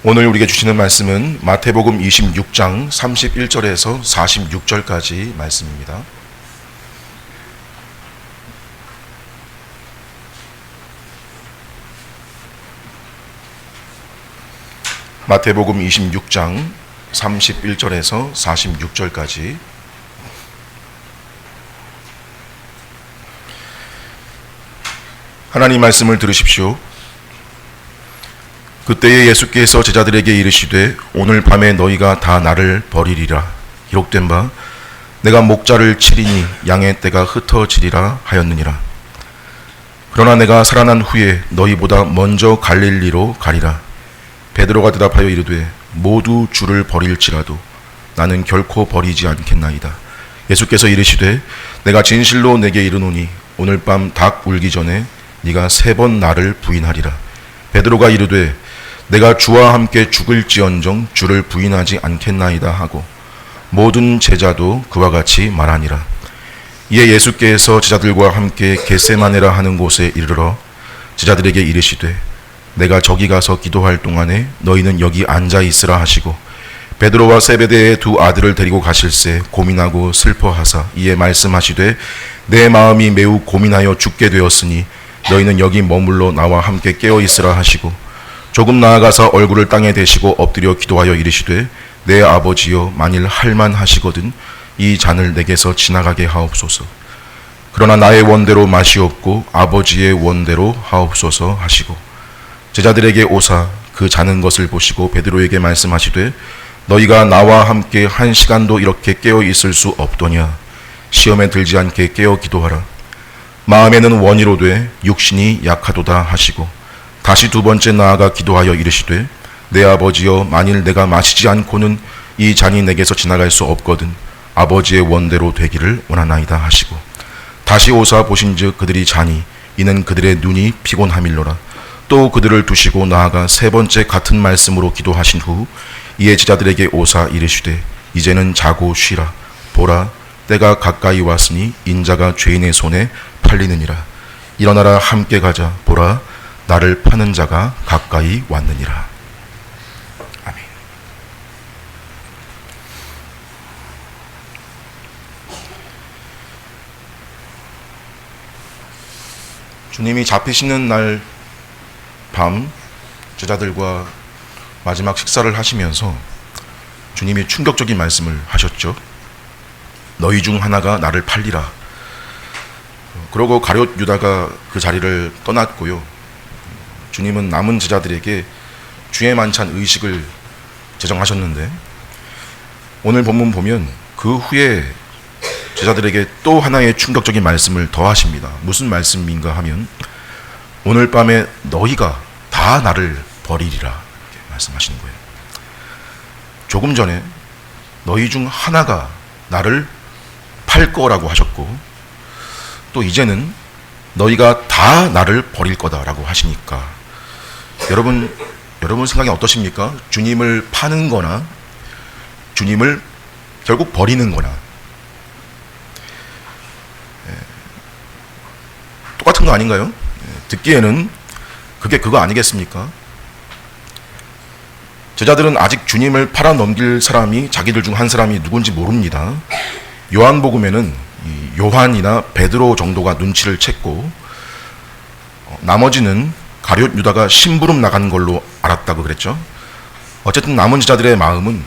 오늘 우리에게 주시는 말씀은 마태복음 26장 31절에서 46절까지 말씀입니다. 마태복음 26장 31절에서 46절까지 하나님 말씀을 들으십시오. 그때에 예수께서 제자들에게 이르시되 오늘 밤에 너희가 다 나를 버리리라 기록된 바 내가 목자를 치리니 양의 떼가 흩어지리라 하였느니라. 그러나 내가 살아난 후에 너희보다 먼저 갈릴리로 가리라. 베드로가 대답하여 이르되 모두 주를 버릴지라도 나는 결코 버리지 않겠나이다. 예수께서 이르시되 내가 진실로 내게 이르노니 오늘 밤 닭 울기 전에 네가 3번 나를 부인하리라. 베드로가 이르되 내가 주와 함께 죽을지언정 주를 부인하지 않겠나이다 하고 모든 제자도 그와 같이 말하니라. 이에 예수께서 제자들과 함께 겟세마네라 하는 곳에 이르러 제자들에게 이르시되 내가 저기 가서 기도할 동안에 너희는 여기 앉아 있으라 하시고 베드로와 세베대의 2 아들을 데리고 가실새 고민하고 슬퍼하사 이에 말씀하시되 내 마음이 매우 고민하여 죽게 되었으니 너희는 여기 머물러 나와 함께 깨어 있으라 하시고 조금 나아가서 얼굴을 땅에 대시고 엎드려 기도하여 이르시되 내 아버지여 만일 할만하시거든 이 잔을 내게서 지나가게 하옵소서. 그러나 나의 원대로 마시옵고 아버지의 원대로 하옵소서 하시고 제자들에게 오사 그 자는 것을 보시고 베드로에게 말씀하시되 너희가 나와 함께 1시간도 이렇게 깨어 있을 수 없더냐. 시험에 들지 않게 깨어 기도하라. 마음에는 원이로되 육신이 약하도다 하시고 다시 2번째 나아가 기도하여 이르시되 내 아버지여 만일 내가 마시지 않고는 이 잔이 내게서 지나갈 수 없거든 아버지의 원대로 되기를 원하나이다 하시고 다시 오사 보신즉 그들이 자니 이는 그들의 눈이 피곤함일로라. 또 그들을 두시고 나아가 3번째 같은 말씀으로 기도하신 후 이에 제자들에게 오사 이르시되 이제는 자고 쉬라. 보라 때가 가까이 왔으니 인자가 죄인의 손에 팔리느니라. 일어나라 함께 가자. 보라 나를 파는 자가 가까이 왔느니라. 아멘. 주님이 잡히시는 날 밤 제자들과 마지막 식사를 하시면서 주님이 충격적인 말씀을 하셨죠. 너희 중 하나가 나를 팔리라. 그러고 가룟 유다가 그 자리를 떠났고요. 주님은 남은 제자들에게 주의 만찬 의식을 제정하셨는데 오늘 본문 보면 그 후에 제자들에게 또 하나의 충격적인 말씀을 더 하십니다. 무슨 말씀인가 하면 오늘 밤에 너희가 다 나를 버리리라 이렇게 말씀하시는 거예요. 조금 전에 너희 중 하나가 나를 팔 거라고 하셨고 또 이제는 너희가 다 나를 버릴 거다라고 하시니까 여러분 생각이 어떠십니까? 주님을 파는 거나 주님을 결국 버리는 거나 똑같은 거 아닌가요? 듣기에는 그게 그거 아니겠습니까? 제자들은 아직 주님을 팔아 넘길 사람이 자기들 중 한 사람이 누군지 모릅니다. 요한복음에는 요한이나 베드로 정도가 눈치를 챘고 나머지는 가룟 유다가 심부름 나간 걸로 알았다고 그랬죠. 어쨌든 남은 제자들의 마음은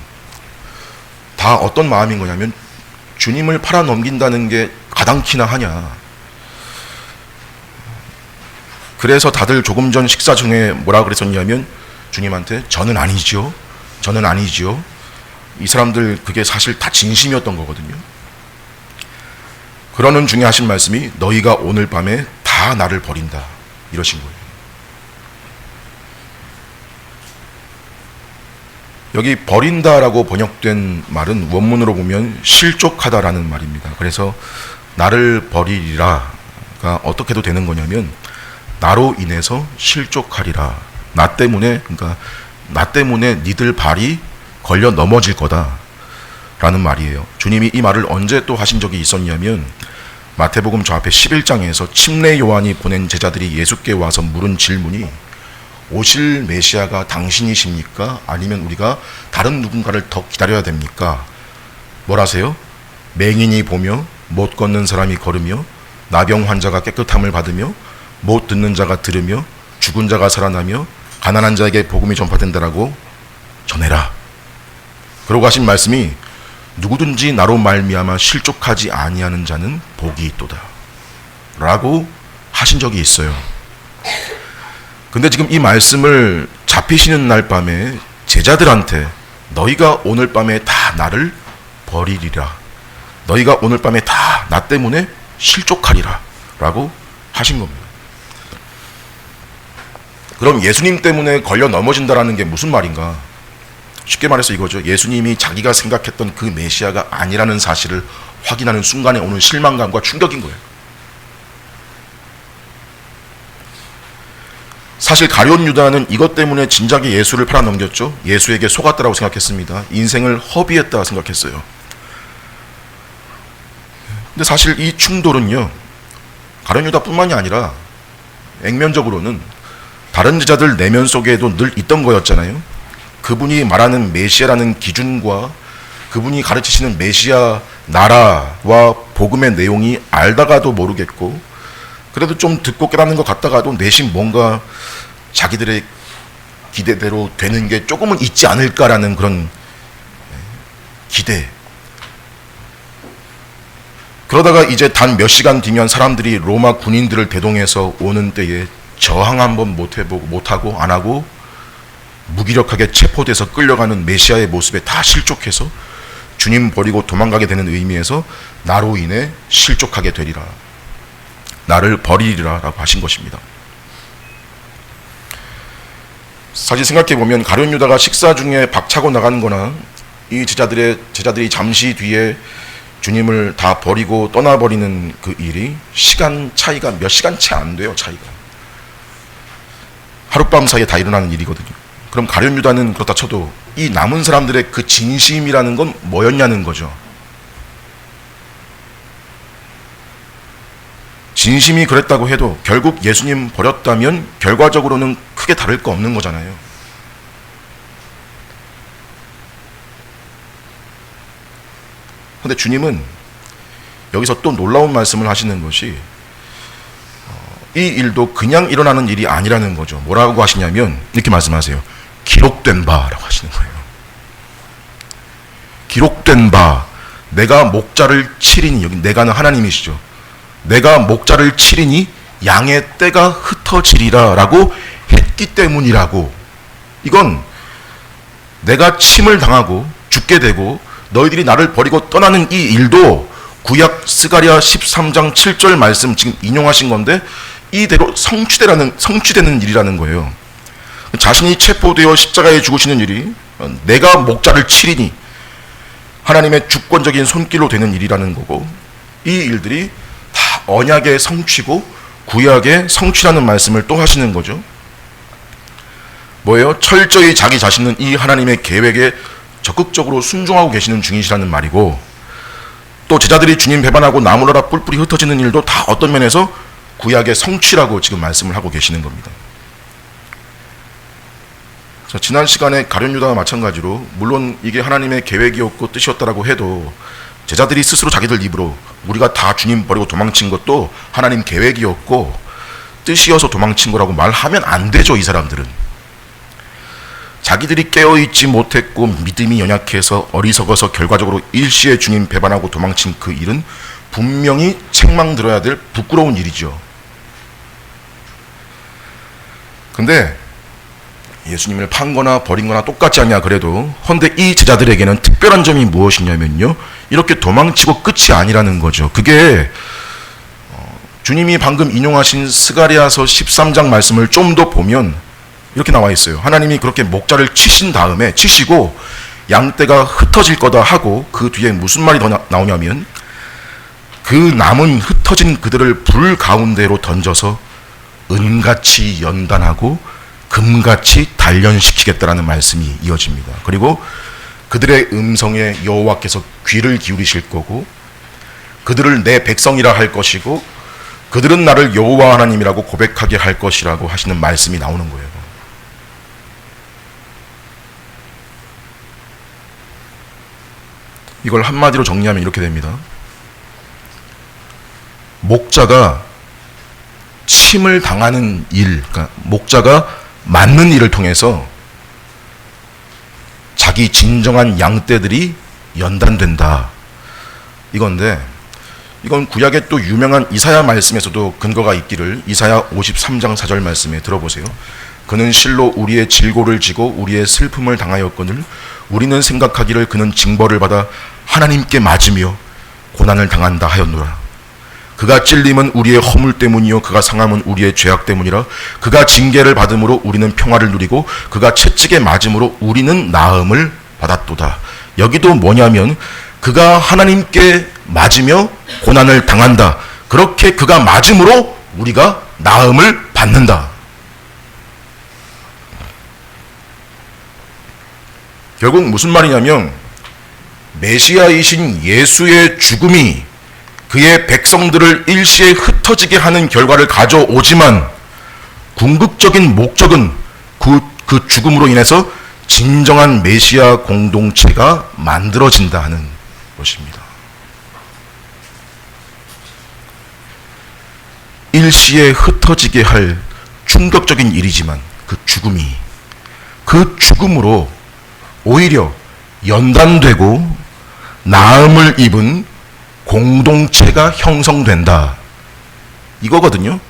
다 어떤 마음인 거냐면 주님을 팔아 넘긴다는 게 가당키나 하냐. 그래서 다들 조금 전 식사 중에 뭐라 그랬었냐면 주님한테 저는 아니지요. 저는 아니지요. 이 사람들 그게 사실 다 진심이었던 거거든요. 그러는 중에 하신 말씀이 너희가 오늘 밤에 다 나를 버린다 이러신 거예요. 여기 버린다라고 번역된 말은 원문으로 보면 실족하다라는 말입니다. 그래서 나를 버리리라가 어떻게 해도 되는 거냐면 나로 인해서 실족하리라. 나 때문에 니들 발이 걸려 넘어질 거다 라는 말이에요. 주님이 이 말을 언제 또 하신 적이 있었냐면 마태복음 저 앞에 11장에서 침례 요한이 보낸 제자들이 예수께 와서 물은 질문이 오실 메시아가 당신이십니까? 아니면 우리가 다른 누군가를 더 기다려야 됩니까? 뭐라세요? 맹인이 보며 못 걷는 사람이 걸으며 나병 환자가 깨끗함을 받으며 못 듣는 자가 들으며 죽은 자가 살아나며 가난한 자에게 복음이 전파된다라고 전해라. 그러고 하신 말씀이 누구든지 나로 말미암아 실족하지 아니하는 자는 복이 있도다 라고 하신 적이 있어요. 근데 지금 이 말씀을 잡히시는 날 밤에 제자들한테 너희가 오늘 밤에 다 나를 버리리라, 너희가 오늘 밤에 다 나 때문에 실족하리라 라고 하신 겁니다. 그럼 예수님 때문에 걸려 넘어진다라는 게 무슨 말인가? 쉽게 말해서 이거죠. 예수님이 자기가 생각했던 그 메시아가 아니라는 사실을 확인하는 순간에 오는 실망감과 충격인 거예요. 사실 가룟 유다는 이것 때문에 진작에 예수를 팔아넘겼죠. 예수에게 속았다라고 생각했습니다. 인생을 허비했다 생각했어요. 근데 사실 이 충돌은요, 가룟 유다뿐만이 아니라 액면적으로는 다른 제자들 내면 속에도 늘 있던 거였잖아요. 그분이 말하는 메시아라는 기준과 그분이 가르치시는 메시아 나라와 복음의 내용이 알다가도 모르겠고, 그래도 좀 듣고 깨닫는 것 같다가도 내심 뭔가 자기들의 기대대로 되는 게 조금은 있지 않을까라는 그런 기대. 그러다가 이제 단 몇 시간 뒤면 사람들이 로마 군인들을 대동해서 오는 때에 저항 한번 못하고 안 하고 무기력하게 체포돼서 끌려가는 메시아의 모습에 다 실족해서 주님 버리고 도망가게 되는 의미에서 나로 인해 실족하게 되리라, 나를 버리리라 라고 하신 것입니다. 사실 생각해보면 가룟 유다가 식사 중에 박차고 나간 거나 이 제자들이 잠시 뒤에 주님을 다 버리고 떠나버리는 그 일이 시간 차이가 몇 시간 채 안 돼요. 차이가 하룻밤 사이에 다 일어나는 일이거든요. 그럼 가룟 유다는 그렇다 쳐도 이 남은 사람들의 그 진심이라는 건 뭐였냐는 거죠. 진심이 그랬다고 해도 결국 예수님 버렸다면 결과적으로는 크게 다를 거 없는 거잖아요. 그런데 주님은 여기서 또 놀라운 말씀을 하시는 것이 이 일도 그냥 일어나는 일이 아니라는 거죠. 뭐라고 하시냐면 이렇게 말씀하세요. 기록된 바라고 하시는 거예요. 기록된 바, 내가 목자를 치리니, 여기 내가는 하나님이시죠. 내가 목자를 치리니 양의 떼가 흩어지리라 라고 했기 때문이라고. 이건 내가 침을 당하고 죽게 되고 너희들이 나를 버리고 떠나는 이 일도 구약 스가랴 13장 7절 말씀 지금 인용하신 건데 이대로 성취되는 일이라는 거예요. 자신이 체포되어 십자가에 죽으시는 일이 내가 목자를 치리니 하나님의 주권적인 손길로 되는 일이라는 거고, 이 일들이 다 언약의 성취고 구약의 성취라는 말씀을 또 하시는 거죠. 뭐예요? 철저히 자기 자신은 이 하나님의 계획에 적극적으로 순종하고 계시는 중이시라는 말이고, 또 제자들이 주님 배반하고 나무라라 뿔뿔이 흩어지는 일도 다 어떤 면에서 구약의 성취라고 지금 말씀을 하고 계시는 겁니다. 자, 지난 시간에 가룟 유다와 마찬가지로 물론 이게 하나님의 계획이었고 뜻이었다라고 해도 제자들이 스스로 자기들 입으로 우리가 다 주님 버리고 도망친 것도 하나님 계획이었고 뜻이어서 도망친 거라고 말하면 안 되죠. 이 사람들은 자기들이 깨어있지 못했고 믿음이 연약해서 어리석어서 결과적으로 일시에 주님 배반하고 도망친 그 일은 분명히 책망 들어야 될 부끄러운 일이죠. 근데 예수님을 판 거나 버린 거나 똑같지 않냐 그래도, 헌데 이 제자들에게는 특별한 점이 무엇이냐면요, 이렇게 도망치고 끝이 아니라는 거죠. 그게 주님이 방금 인용하신 스가랴서 13장 말씀을 좀 더 보면 이렇게 나와 있어요. 하나님이 그렇게 목자를 치시고 양떼가 흩어질 거다 하고 그 뒤에 무슨 말이 더 나오냐면 그 남은 흩어진 그들을 불 가운데로 던져서 은같이 연단하고 금같이 단련시키겠다라는 말씀이 이어집니다. 그리고 그들의 음성에 여호와께서 귀를 기울이실 거고 그들을 내 백성이라 할 것이고 그들은 나를 여호와 하나님이라고 고백하게 할 것이라고 하시는 말씀이 나오는 거예요. 이걸 한마디로 정리하면 이렇게 됩니다. 목자가 침을 당하는 일, 그러니까 목자가 맞는 일을 통해서 자기 진정한 양떼들이 연단된다. 이건데, 이건 구약의 또 유명한 이사야 말씀에서도 근거가 있기를 이사야 53장 4절 말씀에 들어보세요. 그는 실로 우리의 질고를 지고 우리의 슬픔을 당하였거늘 우리는 생각하기를 그는 징벌을 받아 하나님께 맞으며 고난을 당한다 하였노라. 그가 찔림은 우리의 허물 때문이요 그가 상함은 우리의 죄악 때문이라. 그가 징계를 받음으로 우리는 평화를 누리고 그가 채찍에 맞음으로 우리는 나음을 받았도다. 여기도 뭐냐면 그가 하나님께 맞으며 고난을 당한다. 그렇게 그가 맞음으로 우리가 나음을 받는다. 결국 무슨 말이냐면 메시아이신 예수의 죽음이 그의 백성들을 일시에 흩어지게 하는 결과를 가져오지만 궁극적인 목적은 그 죽음으로 인해서 진정한 메시아 공동체가 만들어진다 하는 것입니다. 일시에 흩어지게 할 충격적인 일이지만 그 죽음으로 오히려 연단되고 나음을 입은 공동체가 형성된다. 이거거든요.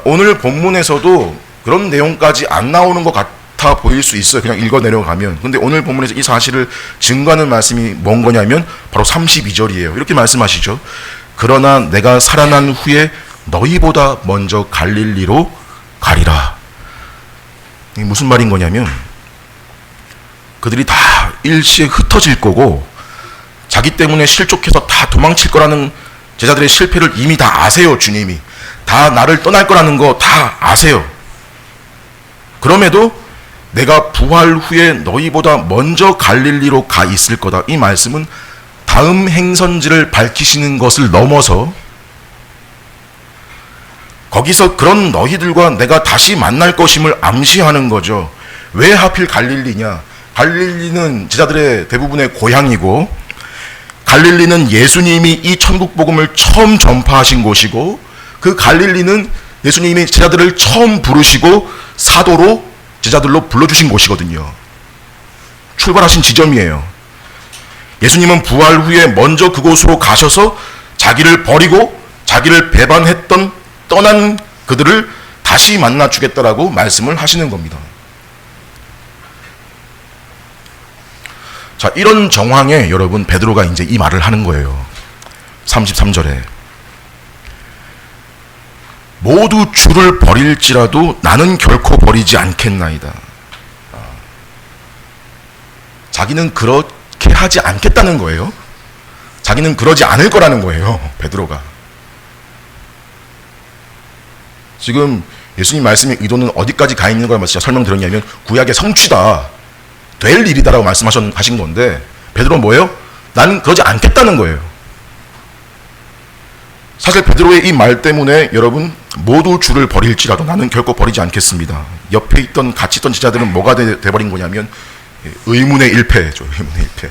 오늘 본문에서도 그런 내용까지 안 나오는 것 같아 보일 수 있어요. 그냥 읽어 내려가면. 근데 오늘 본문에서 이 사실을 증거하는 말씀이 뭔 거냐면 바로 32절이에요. 이렇게 말씀하시죠. 그러나 내가 살아난 후에 너희보다 먼저 갈릴리로 가리라. 이게 무슨 말인 거냐면 그들이 다 일시에 흩어질 거고 자기 때문에 실족해서 다 도망칠 거라는 제자들의 실패를 이미 다 아세요. 주님이 다 나를 떠날 거라는 거 다 아세요. 그럼에도 내가 부활 후에 너희보다 먼저 갈릴리로 가 있을 거다. 이 말씀은 다음 행선지를 밝히시는 것을 넘어서 거기서 그런 너희들과 내가 다시 만날 것임을 암시하는 거죠. 왜 하필 갈릴리냐? 갈릴리는 제자들의 대부분의 고향이고 갈릴리는 예수님이 이 천국 복음을 처음 전파하신 곳이고 그 갈릴리는 예수님이 제자들을 처음 부르시고 사도로 제자들로 불러주신 곳이거든요. 출발하신 지점이에요. 예수님은 부활 후에 먼저 그곳으로 가셔서 자기를 버리고 자기를 배반했던 떠난 그들을 다시 만나 주겠다라고 말씀을 하시는 겁니다. 자, 이런 정황에 여러분 베드로가 이제 이 말을 하는 거예요. 33절에 모두 주를 버릴지라도 나는 결코 버리지 않겠나이다. 자기는 그렇게 하지 않겠다는 거예요. 자기는 그러지 않을 거라는 거예요. 베드로가. 지금 예수님 말씀의 의도는 어디까지 가 있는 걸 설명드렸냐면 구약의 성취다. 될 일이다라고 말씀하신 건데 베드로는 뭐예요? 나는 그러지 않겠다는 거예요. 사실 베드로의 이 말 때문에 여러분 모두 주를 버릴지라도 나는 결코 버리지 않겠습니다. 옆에 있던 같이 있던 제자들은 뭐가 돼버린 거냐면 의문의 일패죠. 의문의 일패.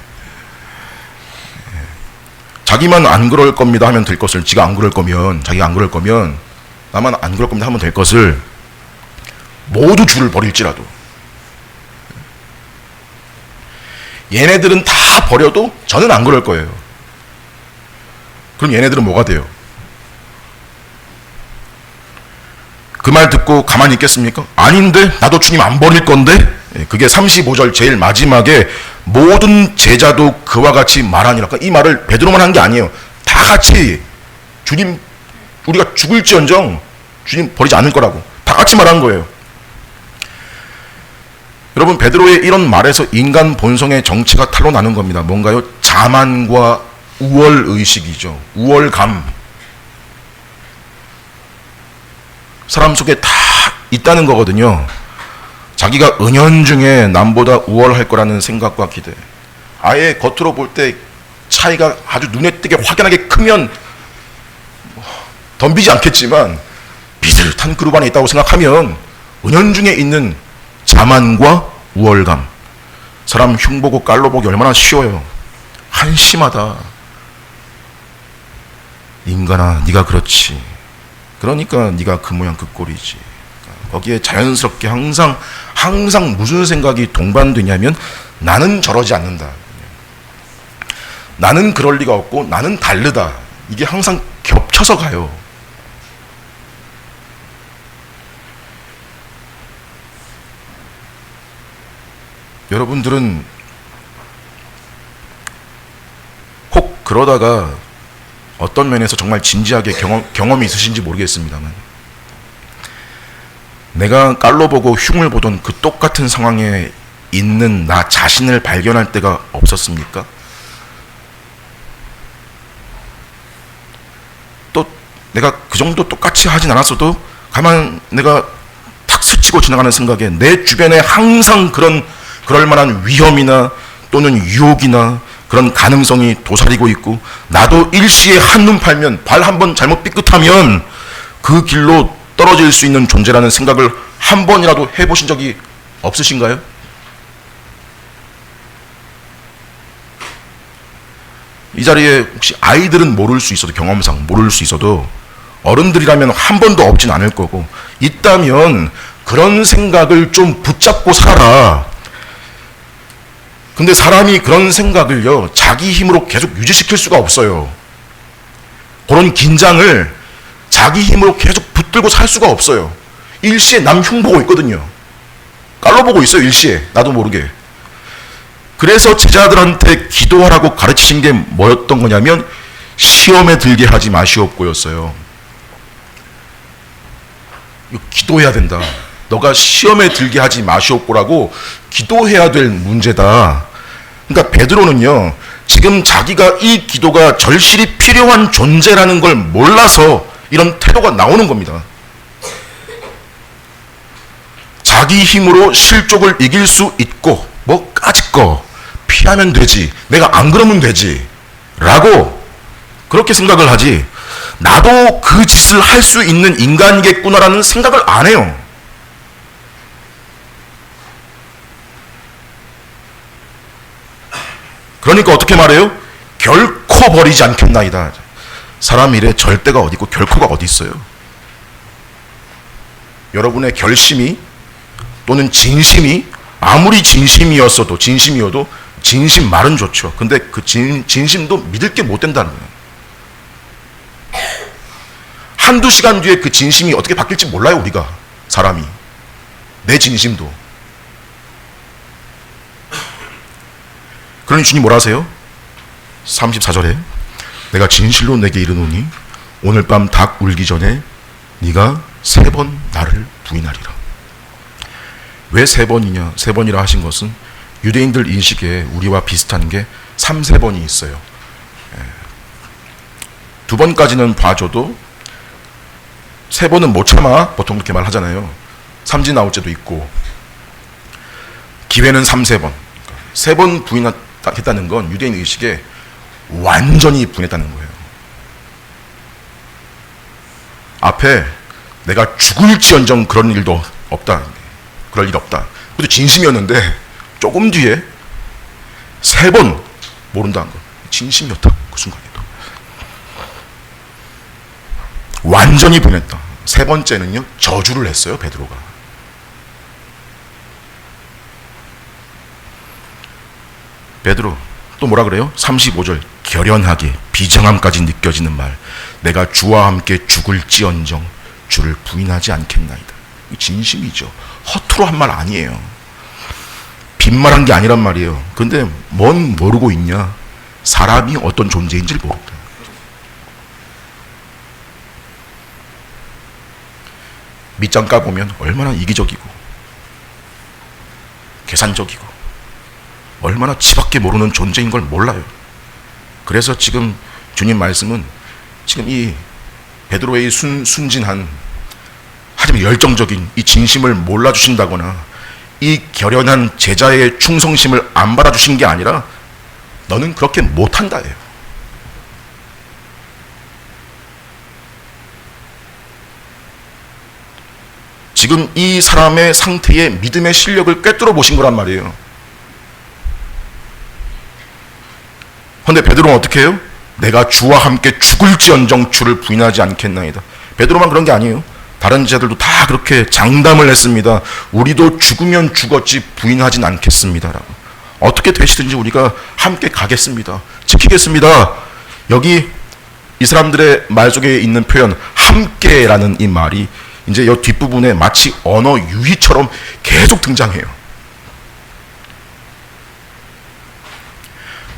자기만 안 그럴 겁니다 하면 될 것을 자기가 안 그럴 거면 나만 안 그럴 겁니다 하면 될 것을 모두 주를 버릴지라도 얘네들은 다 버려도 저는 안 그럴 거예요. 그럼 얘네들은 뭐가 돼요? 그 말 듣고 가만히 있겠습니까? 아닌데 나도 주님 안 버릴 건데. 그게 35절 제일 마지막에 모든 제자도 그와 같이 말하니라. 이 말을 베드로만 한 게 아니에요. 다 같이 주님 우리가 죽을지언정 주님 버리지 않을 거라고 다 같이 말한 거예요. 여러분 베드로의 이런 말에서 인간 본성의 정체가 탄로나는 겁니다. 뭔가요? 자만과 우월의식이죠. 우월감. 사람 속에 다 있다는 거거든요. 자기가 은연중에 남보다 우월할 거라는 생각과 기대. 아예 겉으로 볼 때 차이가 아주 눈에 띄게 확연하게 크면 덤비지 않겠지만 비슷한 그룹 안에 있다고 생각하면 은연중에 있는 자만과 우월감. 사람 흉보고 깔로 보기 얼마나 쉬워요. 한심하다. 인간아, 네가 그렇지. 그러니까 네가 그 모양 그 꼴이지. 거기에 자연스럽게 항상 무슨 생각이 동반되냐면 나는 저러지 않는다. 나는 그럴 리가 없고 나는 다르다. 이게 항상 겹쳐서 가요. 여러분들은 혹 그러다가 어떤 면에서 정말 진지하게 경험이 있으신지 모르겠습니다만, 내가 깔로 보고 흉을 보던 그 똑같은 상황에 있는 나 자신을 발견할 때가 없었습니까? 또 내가 그 정도 똑같이 하진 않았어도 가만 내가 탁 스치고 지나가는 생각에 내 주변에 항상 그럴 만한 위험이나 또는 유혹이나 그런 가능성이 도사리고 있고, 나도 일시에 한눈 팔면 발 한번 잘못 삐끗하면 그 길로 떨어질 수 있는 존재라는 생각을 한 번이라도 해보신 적이 없으신가요? 이 자리에 혹시 아이들은 모를 수 있어도, 경험상 모를 수 있어도 어른들이라면 한 번도 없진 않을 거고, 있다면 그런 생각을 좀 붙잡고 살아. 근데 사람이 그런 생각을요, 자기 힘으로 계속 유지시킬 수가 없어요. 그런 긴장을 자기 힘으로 계속 붙들고 살 수가 없어요. 일시에 남 흉 보고 있거든요. 깔로 보고 있어요, 일시에. 나도 모르게. 그래서 제자들한테 기도하라고 가르치신 게 뭐였던 거냐면, 시험에 들게 하지 마시옵고였어요. 기도해야 된다. 너가 시험에 들게 하지 마시옵고라고 기도해야 될 문제다. 그러니까 베드로는요, 지금 자기가 이 기도가 절실히 필요한 존재라는 걸 몰라서 이런 태도가 나오는 겁니다. 자기 힘으로 실족을 이길 수 있고 뭐 까짓 거 피하면 되지, 내가 안 그러면 되지 라고 그렇게 생각을 하지, 나도 그 짓을 할 수 있는 인간이겠구나라는 생각을 안 해요. 그러니까 어떻게 말해요? 결코 버리지 않겠나이다. 사람 일에 절대가 어디 있고 결코가 어디 있어요? 여러분의 결심이 또는 진심이 아무리 진심이어도 진심 말은 좋죠. 근데 그 진심도 믿을 게 못 된다는 거예요. 한두 시간 뒤에 그 진심이 어떻게 바뀔지 몰라요, 우리가. 사람이. 내 진심도. 그러니 주님 뭐라 하세요? 34절에 내가 진실로 내게 이르노니 오늘 밤 닭 울기 전에 네가 3번 나를 부인하리라. 왜 3번이냐? 3번이라 하신 것은 유대인들 인식에 우리와 비슷한 게 3, 3번이 있어요. 2번까지는 봐줘도 3번은 못 참아, 보통 그렇게 말하잖아요. 삼진 아웃제도 있고, 기회는 3, 3번. 3번 부인했다는 건 유대인 의식에 완전히 부인했다는 거예요. 앞에 내가 죽을지언정 그런 일도 없다, 그럴 일 없다. 그것도 진심이었는데 조금 뒤에 3번 모른다는 거, 진심이었다. 그 순간에도 완전히 부인했다. 3번째는요, 저주를 했어요, 베드로가. 베드로 또 뭐라 그래요? 35절 결연하게 비정함까지 느껴지는 말, 내가 주와 함께 죽을지언정 주를 부인하지 않겠나이다. 진심이죠. 허투루 한 말 아니에요. 빈말한 게 아니란 말이에요. 근데 뭔 모르고 있냐? 사람이 어떤 존재인지를 모른다. 밑장 까보면 얼마나 이기적이고 계산적이고 얼마나 지밖에 모르는 존재인 걸 몰라요. 그래서 지금 주님 말씀은 지금 이 베드로의 순진한 하지만 열정적인 이 진심을 몰라주신다거나 이 결연한 제자의 충성심을 안 받아주신 게 아니라 너는 그렇게 못한다예요. 지금 이 사람의 상태의 믿음의 실력을 꿰뚫어 보신 거란 말이에요. 그런데 베드로는 어떻게 해요? 내가 주와 함께 죽을지언정 주를 부인하지 않겠나이다. 베드로만 그런 게 아니에요. 다른 제자들도 다 그렇게 장담을 했습니다. 우리도 죽으면 죽었지 부인하진 않겠습니다라고. 어떻게 되시든지 우리가 함께 가겠습니다. 지키겠습니다. 여기 이 사람들의 말 속에 있는 표현 함께라는 이 말이 이제 이 뒷부분에 마치 언어 유희처럼 계속 등장해요.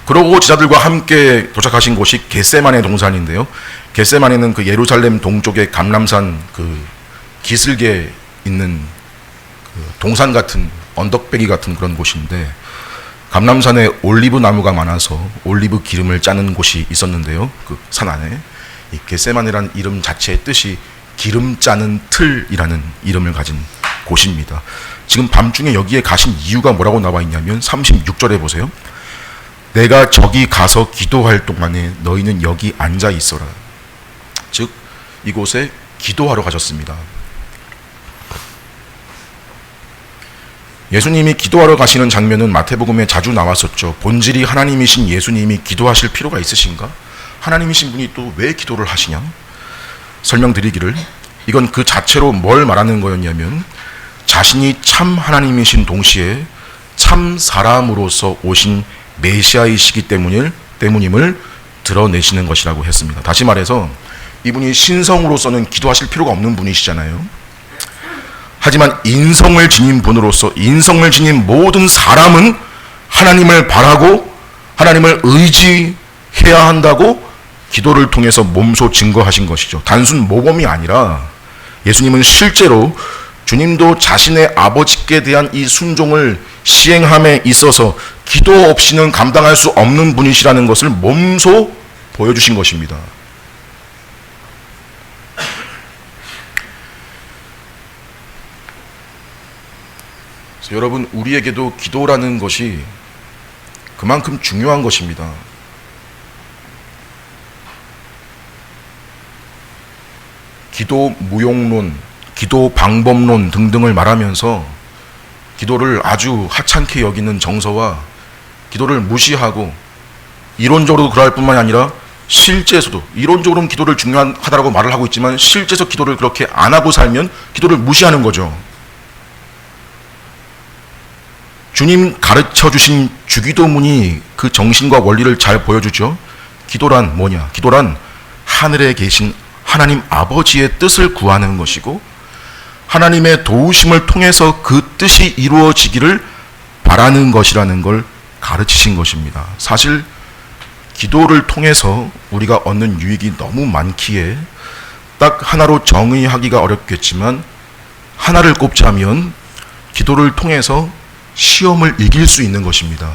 그러고 제자들과 함께 도착하신 곳이 겟세마네 동산인데요. 겟세마네는 그 예루살렘 동쪽의 감람산 그 기슭에 있는 그 동산 같은 언덕배기 같은 그런 곳인데, 감람산에 올리브 나무가 많아서 올리브 기름을 짜는 곳이 있었는데요. 그 산 안에 이 겟세마네라는 이름 자체의 뜻이 기름 짜는 틀이라는 이름을 가진 곳입니다. 지금 밤중에 여기에 가신 이유가 뭐라고 나와 있냐면 36절에 보세요. 내가 저기 가서 기도할 동안에 너희는 여기 앉아 있어라. 즉 이곳에 기도하러 가셨습니다. 예수님이 기도하러 가시는 장면은 마태복음에 자주 나왔었죠. 본질이 하나님이신 예수님이 기도하실 필요가 있으신가? 하나님이신 분이 또 왜 기도를 하시냐? 설명드리기를, 이건 그 자체로 뭘 말하는 거였냐면 자신이 참 하나님이신 동시에 참 사람으로서 오신 메시아이시기 때문임을 드러내시는 것이라고 했습니다. 다시 말해서 이분이 신성으로서는 기도하실 필요가 없는 분이시잖아요. 하지만 인성을 지닌 분으로서, 인성을 지닌 모든 사람은 하나님을 바라고 하나님을 의지해야 한다고 기도를 통해서 몸소 증거하신 것이죠. 단순 모범이 아니라 예수님은 실제로 주님도 자신의 아버지께 대한 이 순종을 시행함에 있어서 기도 없이는 감당할 수 없는 분이시라는 것을 몸소 보여주신 것입니다. 그래서 여러분, 우리에게도 기도라는 것이 그만큼 중요한 것입니다. 기도 무용론, 기도 방법론 등등을 말하면서 기도를 아주 하찮게 여기는 정서와 기도를 무시하고 이론적으로 그럴 뿐만이 아니라 실제에서도, 이론적으로는 기도를 중요하다고 말을 하고 있지만 실제에서 기도를 그렇게 안 하고 살면 기도를 무시하는 거죠. 주님 가르쳐 주신 주기도문이 그 정신과 원리를 잘 보여주죠. 기도란 뭐냐? 기도란 하늘에 계신 하나님 아버지의 뜻을 구하는 것이고 하나님의 도우심을 통해서 그 뜻이 이루어지기를 바라는 것이라는 걸 가르치신 것입니다. 사실 기도를 통해서 우리가 얻는 유익이 너무 많기에 딱 하나로 정의하기가 어렵겠지만 하나를 꼽자면 기도를 통해서 시험을 이길 수 있는 것입니다.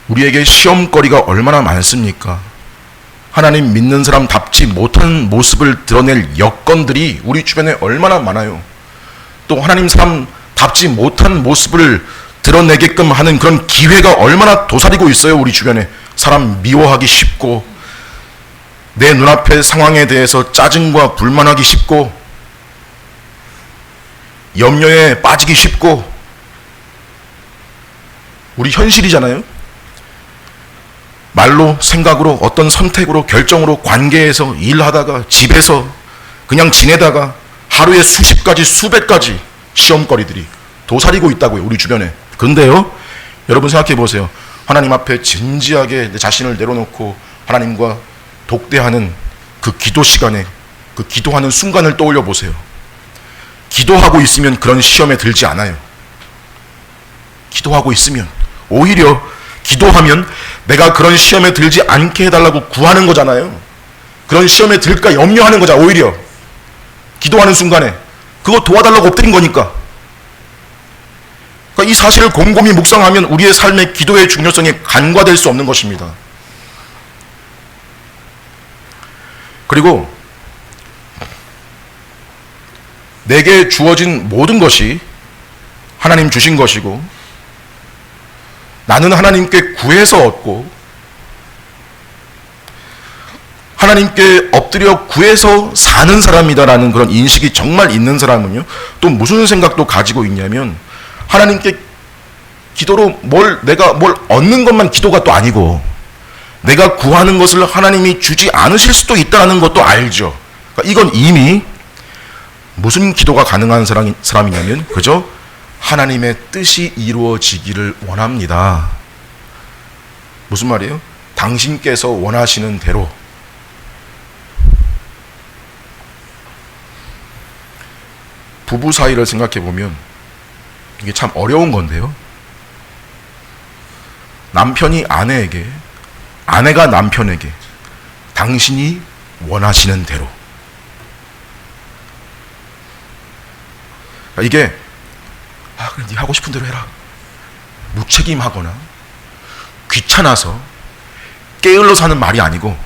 우리에게 시험거리가 얼마나 많습니까? 하나님 믿는 사람답지 못한 모습을 드러낼 여건들이 우리 주변에 얼마나 많아요. 또 하나님 사람답지 못한 모습을 드러내게끔 하는 그런 기회가 얼마나 도사리고 있어요. 우리 주변에 사람 미워하기 쉽고, 내 눈앞의 상황에 대해서 짜증과 불만하기 쉽고, 염려에 빠지기 쉽고, 우리 현실이잖아요. 말로, 생각으로, 어떤 선택으로, 결정으로, 관계에서, 일하다가, 집에서 그냥 지내다가 하루에 수십 가지, 수백 가지 시험거리들이 도사리고 있다고요. 우리 주변에. 근데요, 여러분 생각해 보세요. 하나님 앞에 진지하게 내 자신을 내려놓고 하나님과 독대하는 그 기도 시간에, 그 기도하는 순간을 떠올려 보세요. 기도하고 있으면 그런 시험에 들지 않아요. 기도하고 있으면, 오히려 기도하면 내가 그런 시험에 들지 않게 해달라고 구하는 거잖아요. 그런 시험에 들까 염려하는 거잖아. 오히려 기도하는 순간에 그거 도와달라고 엎드린 거니까. 그러니까 이 사실을 곰곰이 묵상하면 우리의 삶의 기도의 중요성이 간과될 수 없는 것입니다. 그리고 내게 주어진 모든 것이 하나님 주신 것이고 나는 하나님께 구해서 얻고 하나님께 엎드려 구해서 사는 사람이다라는 그런 인식이 정말 있는 사람은요, 또 무슨 생각도 가지고 있냐면, 하나님께 기도로 내가 뭘 얻는 것만 기도가 또 아니고, 내가 구하는 것을 하나님이 주지 않으실 수도 있다는 것도 알죠. 그러니까 이건 이미 무슨 기도가 가능한 사람이냐면, 그저 하나님의 뜻이 이루어지기를 원합니다. 무슨 말이에요? 당신께서 원하시는 대로. 부부 사이를 생각해 보면 이게 참 어려운 건데요. 남편이 아내에게, 아내가 남편에게 당신이 원하시는 대로. 이게 그래, 네 하고 싶은 대로 해라. 무책임하거나 귀찮아서 게을러 사는 말이 아니고,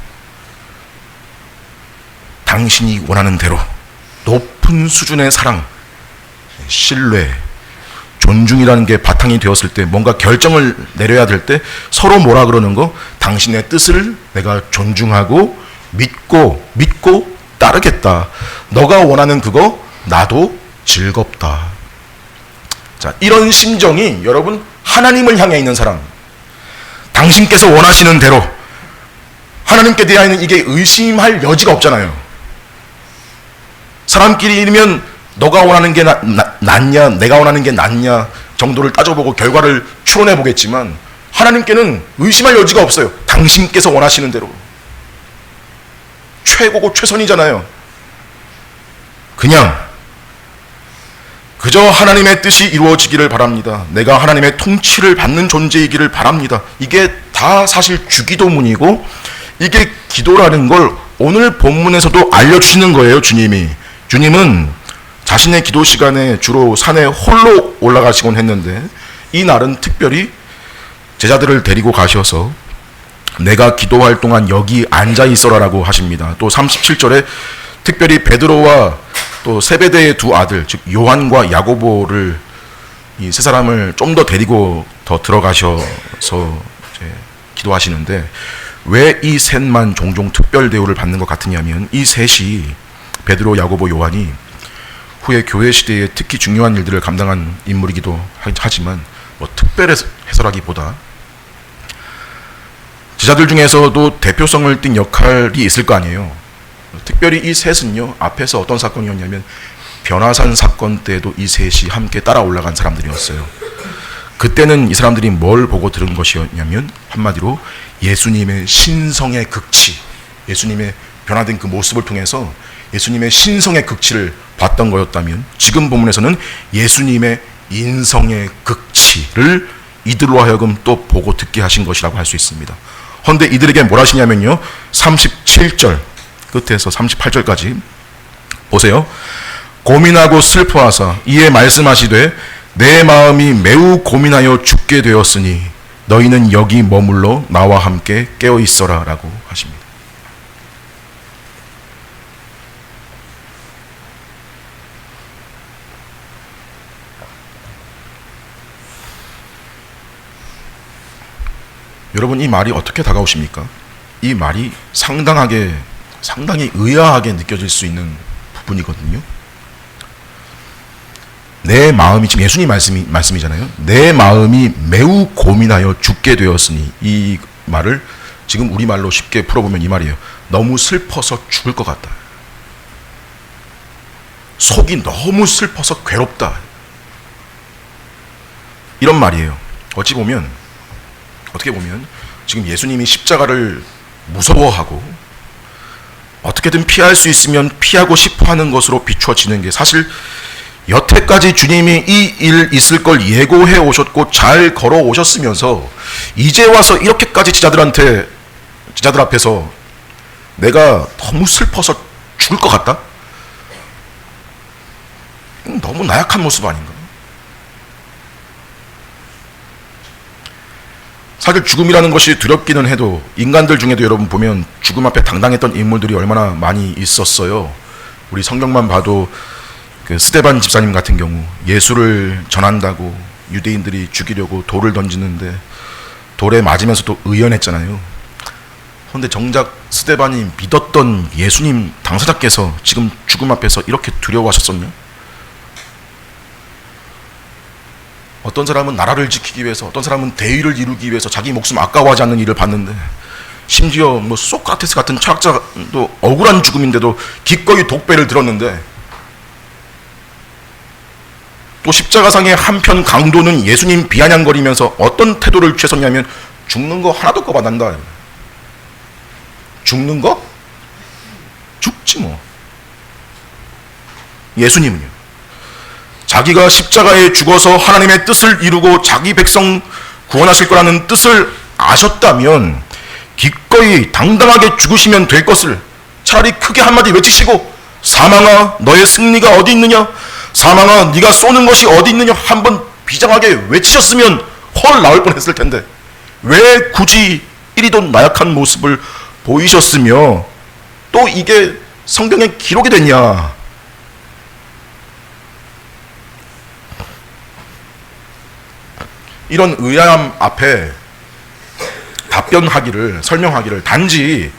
당신이 원하는 대로 높은 수준의 사랑, 신뢰, 존중이라는 게 바탕이 되었을 때, 뭔가 결정을 내려야 될 때 서로 뭐라 그러는 거? 당신의 뜻을 내가 존중하고 믿고 따르겠다. 너가 원하는 그거 나도 즐겁다. 자, 이런 심정이 여러분 하나님을 향해 있는 사람, 당신께서 원하시는 대로, 하나님께 대하여는 이게 의심할 여지가 없잖아요. 사람끼리면 너가 원하는 게 낫냐, 내가 원하는 게 낫냐 정도를 따져보고 결과를 추론해 보겠지만, 하나님께는 의심할 여지가 없어요. 당신께서 원하시는 대로. 최고고 최선이잖아요. 그저 하나님의 뜻이 이루어지기를 바랍니다. 내가 하나님의 통치를 받는 존재이기를 바랍니다. 이게 다 사실 주기도문이고, 이게 기도라는 걸 오늘 본문에서도 알려주시는 거예요. 주님은 자신의 기도 시간에 주로 산에 홀로 올라가시곤 했는데, 이 날은 특별히 제자들을 데리고 가셔서 내가 기도할 동안 여기 앉아 있어라라고 하십니다. 또 37절에 특별히 베드로와 또 세베대의 두 아들, 즉 요한과 야고보를, 이 세 사람을 좀 더 데리고 더 들어가셔서 이제 기도하시는데, 왜 이 셋만 종종 특별 대우를 받는 것 같으냐면, 이 셋이, 베드로, 야고보, 요한이 후에 교회 시대에 특히 중요한 일들을 감당한 인물이기도 하지만, 뭐 특별해서라기보다 제자들 중에서도 대표성을 띈 역할이 있을 거 아니에요. 특별히 이 셋은요, 앞에서 어떤 사건이었냐면 변화산 사건 때도 이 셋이 함께 따라 올라간 사람들이었어요. 그때는 이 사람들이 뭘 보고 들은 것이었냐면, 한마디로 예수님의 신성의 극치, 예수님의 변화된 그 모습을 통해서 예수님의 신성의 극치를 봤던 거였다면, 지금 본문에서는 예수님의 인성의 극치를 이들로 하여금 또 보고 듣게 하신 것이라고 할 수 있습니다. 헌데 이들에게 뭘 하시냐면요, 37절 끝에서 38절까지 보세요. 고민하고 슬퍼하사 이에 말씀하시되 내 마음이 매우 고민하여 죽게 되었으니 너희는 여기 머물러 나와 함께 깨어 있어라 라고 하십니다. 여러분, 이 말이 어떻게 다가오십니까? 이 말이 상당히 의아하게 느껴질 수 있는 부분이거든요. 내 마음이, 지금 예수님 말씀이잖아요. 내 마음이 매우 고민하여 죽게 되었으니, 이 말을 지금 우리말로 쉽게 풀어보면 이 말이에요. 너무 슬퍼서 죽을 것 같다. 속이 너무 슬퍼서 괴롭다. 이런 말이에요. 어떻게 보면 지금 예수님이 십자가를 무서워하고 어떻게든 피할 수 있으면 피하고 싶어 하는 것으로 비춰지는 게, 사실 여태까지 주님이 이 일 있을 걸 예고해 오셨고 잘 걸어 오셨으면서 이제 와서 이렇게까지 제자들 앞에서 내가 너무 슬퍼서 죽을 것 같다? 너무 나약한 모습 아닌가? 사실 죽음이라는 것이 두렵기는 해도 인간들 중에도 여러분 보면 죽음 앞에 당당했던 인물들이 얼마나 많이 있었어요. 우리 성경만 봐도 그 스데반 집사님 같은 경우, 예수를 전한다고 유대인들이 죽이려고 돌을 던지는데 돌에 맞으면서도 의연했잖아요. 그런데 정작 스데반이 믿었던 예수님 당사자께서 지금 죽음 앞에서 이렇게 두려워하셨었냐? 어떤 사람은 나라를 지키기 위해서, 어떤 사람은 대의를 이루기 위해서 자기 목숨 아까워하지 않는 일을 봤는데, 심지어 뭐 소크라테스 같은 철학자도 억울한 죽음인데도 기꺼이 독배를 들었는데, 또 십자가상의 한편 강도는 예수님 비아냥거리면서 어떤 태도를 취했었냐면, 죽는 거 하나도 겁 안 난다. 죽는 거? 죽지 뭐. 예수님은요, 자기가 십자가에 죽어서 하나님의 뜻을 이루고 자기 백성 구원하실 거라는 뜻을 아셨다면 기꺼이 당당하게 죽으시면 될 것을 차라리 크게 한마디 외치시고, 사망아 너의 승리가 어디 있느냐, 사망아 네가 쏘는 것이 어디 있느냐 한번 비장하게 외치셨으면 헐 나올 뻔했을 텐데, 왜 굳이 이리도 나약한 모습을 보이셨으며 또 이게 성경에 기록이 됐냐? 이런 의아함 앞에 답변하기를, 설명하기를 단지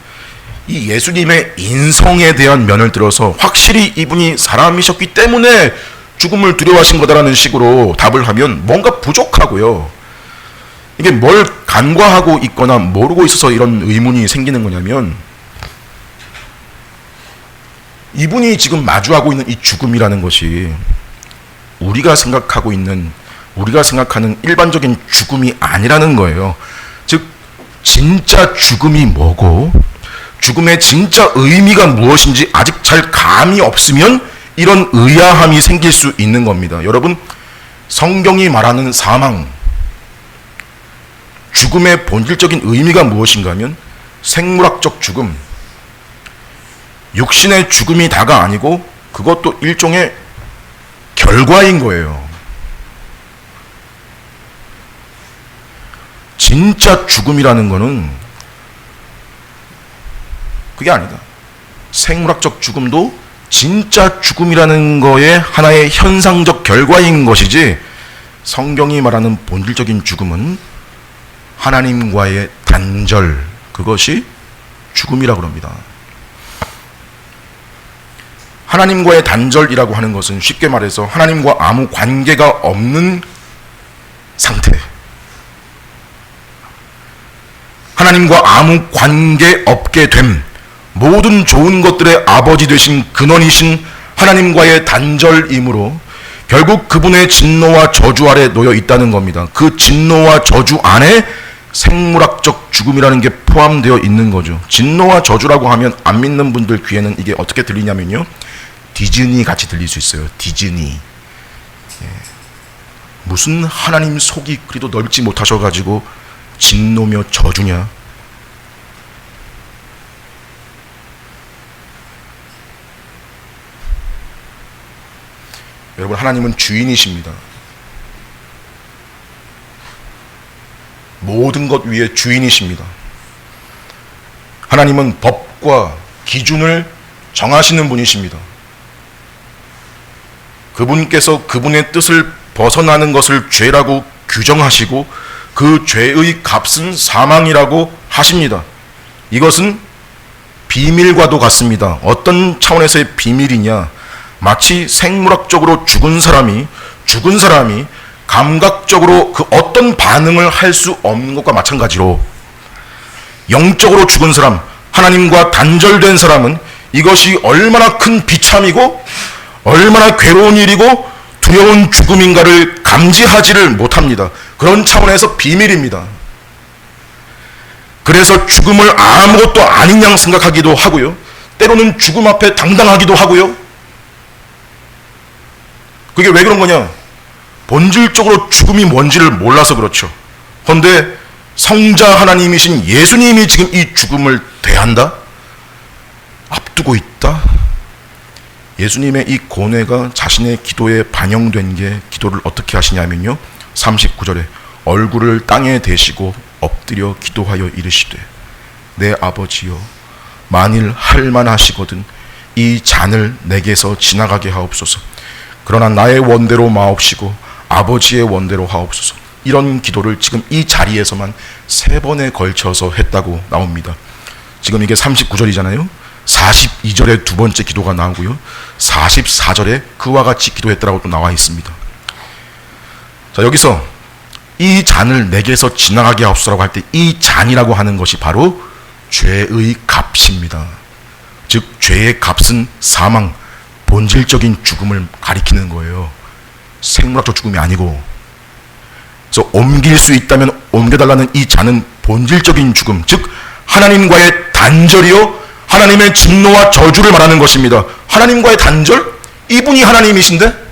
이 예수님의 인성에 대한 면을 들어서 확실히 이분이 사람이셨기 때문에 죽음을 두려워하신 거다라는 식으로 답을 하면 뭔가 부족하고요. 이게 뭘 간과하고 있거나 모르고 있어서 이런 의문이 생기는 거냐면, 이분이 지금 마주하고 있는 이 죽음이라는 것이 우리가 생각하는 일반적인 죽음이 아니라는 거예요. 즉 진짜 죽음이 뭐고 죽음의 진짜 의미가 무엇인지 아직 잘 감이 없으면 이런 의아함이 생길 수 있는 겁니다. 여러분, 성경이 말하는 사망, 죽음의 본질적인 의미가 무엇인가 하면 생물학적 죽음, 육신의 죽음이 다가 아니고 그것도 일종의 결과인 거예요. 진짜 죽음이라는 거는 그게 아니다. 생물학적 죽음도 진짜 죽음이라는 거의 하나의 현상적 결과인 것이지, 성경이 말하는 본질적인 죽음은 하나님과의 단절, 그것이 죽음이라고 합니다. 하나님과의 단절이라고 하는 것은 쉽게 말해서 하나님과 아무 관계가 없는 상태, 하나님과 아무 관계 없게 됨, 모든 좋은 것들의 아버지 되신 근원이신 하나님과의 단절이므로 결국 그분의 진노와 저주 아래 놓여 있다는 겁니다. 그 진노와 저주 안에 생물학적 죽음이라는 게 포함되어 있는 거죠. 진노와 저주라고 하면 안 믿는 분들 귀에는 이게 어떻게 들리냐면요, 디즈니 같이 들릴 수 있어요. 디즈니. 무슨 하나님 속이 그리도 넓지 못하셔가지고 진노며 저주냐. 여러분, 하나님은 주인이십니다. 모든 것 위에 주인이십니다. 하나님은 법과 기준을 정하시는 분이십니다. 그분께서 그분의 뜻을 벗어나는 것을 죄라고 규정하시고 그 죄의 값은 사망이라고 하십니다. 이것은 비밀과도 같습니다. 어떤 차원에서의 비밀이냐? 마치 생물학적으로 죽은 사람이 감각적으로 그 어떤 반응을 할 수 없는 것과 마찬가지로, 영적으로 죽은 사람, 하나님과 단절된 사람은 이것이 얼마나 큰 비참이고 얼마나 괴로운 일이고 두려운 죽음인가를 감지하지를 못합니다. 그런 차원에서 비밀입니다. 그래서 죽음을 아무것도 아닌 양 생각하기도 하고요, 때로는 죽음 앞에 당당하기도 하고요. 그게 왜 그런 거냐? 본질적으로 죽음이 뭔지를 몰라서 그렇죠. 그런데 성자 하나님이신 예수님이 지금 이 죽음을 대한다? 앞두고 있다? 예수님의 이 고뇌가 자신의 기도에 반영된 게, 기도를 어떻게 하시냐면요, 39절에 얼굴을 땅에 대시고 엎드려 기도하여 이르시되, 내 아버지여, 만일 할만하시거든 이 잔을 내게서 지나가게 하옵소서. 그러나 나의 원대로 마옵시고 아버지의 원대로 하옵소서. 이런 기도를 지금 이 자리에서만 3번에 걸쳐서 했다고 나옵니다. 지금 이게 39절이잖아요. 42절에 두 번째 기도가 나오고요. 44절에 그와 같이 기도했다라고 또 나와 있습니다. 자, 여기서 이 잔을 내게서 지나가게 하옵소서라고 할 때 이 잔이라고 하는 것이 바로 죄의 값입니다. 즉 죄의 값은 사망, 본질적인 죽음을 가리키는 거예요. 생물학적 죽음이 아니고. 그래서 옮길 수 있다면 옮겨달라는 이 잔은 본질적인 죽음, 즉 하나님과의 단절이요, 하나님의 진노와 저주를 말하는 것입니다. 하나님과의 단절? 이분이 하나님이신데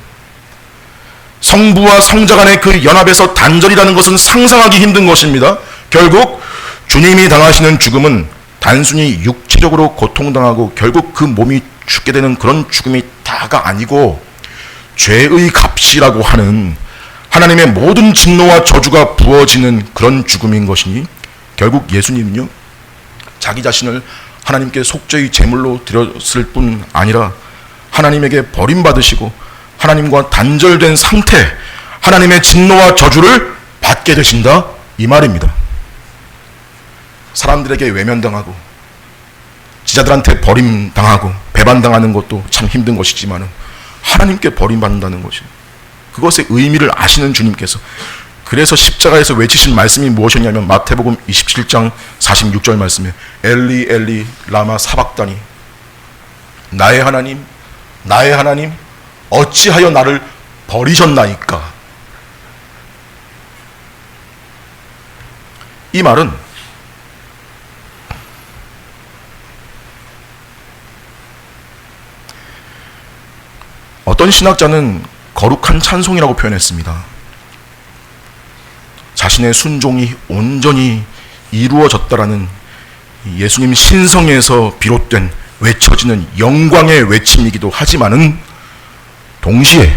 성부와 성자 간의 그 연합에서 단절이라는 것은 상상하기 힘든 것입니다. 결국 주님이 당하시는 죽음은 단순히 육체적으로 고통당하고 결국 그 몸이 죽게 되는 그런 죽음이 다가 아니고 죄의 값이라고 하는 하나님의 모든 진노와 저주가 부어지는 그런 죽음인 것이니, 결국 예수님은요 자기 자신을 하나님께 속죄의 제물로 드렸을 뿐 아니라 하나님에게 버림받으시고 하나님과 단절된 상태, 하나님의 진노와 저주를 받게 되신다, 이 말입니다. 사람들에게 외면당하고 지자들한테 버림당하고 배반당하는 것도 참 힘든 것이지만 하나님께 버림받는다는 것이, 그것의 의미를 아시는 주님께서 그래서 십자가에서 외치신 말씀이 무엇이었냐면 마태복음 27장 46절 말씀에 엘리 엘리 라마 사박다니, 나의 하나님 나의 하나님 어찌하여 나를 버리셨나이까. 이 말은 어떤 신학자는 거룩한 찬송이라고 표현했습니다. 자신의 순종이 온전히 이루어졌다라는 예수님 신성에서 비롯된 외쳐지는 영광의 외침이기도 하지만은 동시에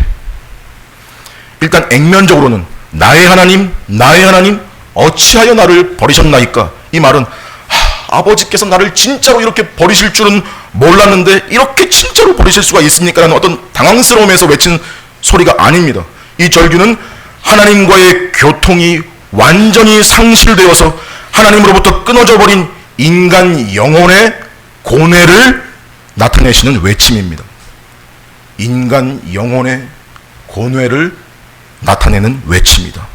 일단 액면적으로는 나의 하나님 어찌하여 나를 버리셨나이까. 이 말은 아버지께서 나를 진짜로 이렇게 버리실 줄은 몰랐는데 이렇게 진짜로 버리실 수가 있습니까? 라는 어떤 당황스러움에서 외친 소리가 아닙니다. 이 절규는 하나님과의 교통이 완전히 상실되어서 하나님으로부터 끊어져 버린 인간 영혼의 고뇌를 나타내시는 외침입니다. 인간 영혼의 고뇌를 나타내는 외침이다.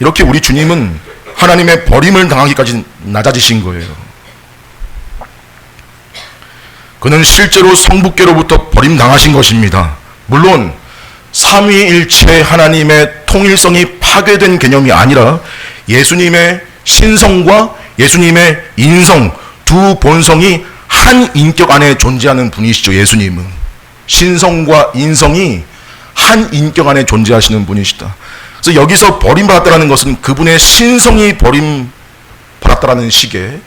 이렇게 우리 주님은 하나님의 버림을 당하기까지 낮아지신 거예요. 그는 실제로 성부께로부터 버림당하신 것입니다. 물론 삼위일체 하나님의 통일성이 파괴된 개념이 아니라 예수님의 신성과 예수님의 인성 두 본성이 한 인격 안에 존재하는 분이시죠. 예수님은 신성과 인성이 한 인격 안에 존재하시는 분이시다. 그래서 여기서 버림받았다는 것은 그분의 신성이 버림받았다는 식의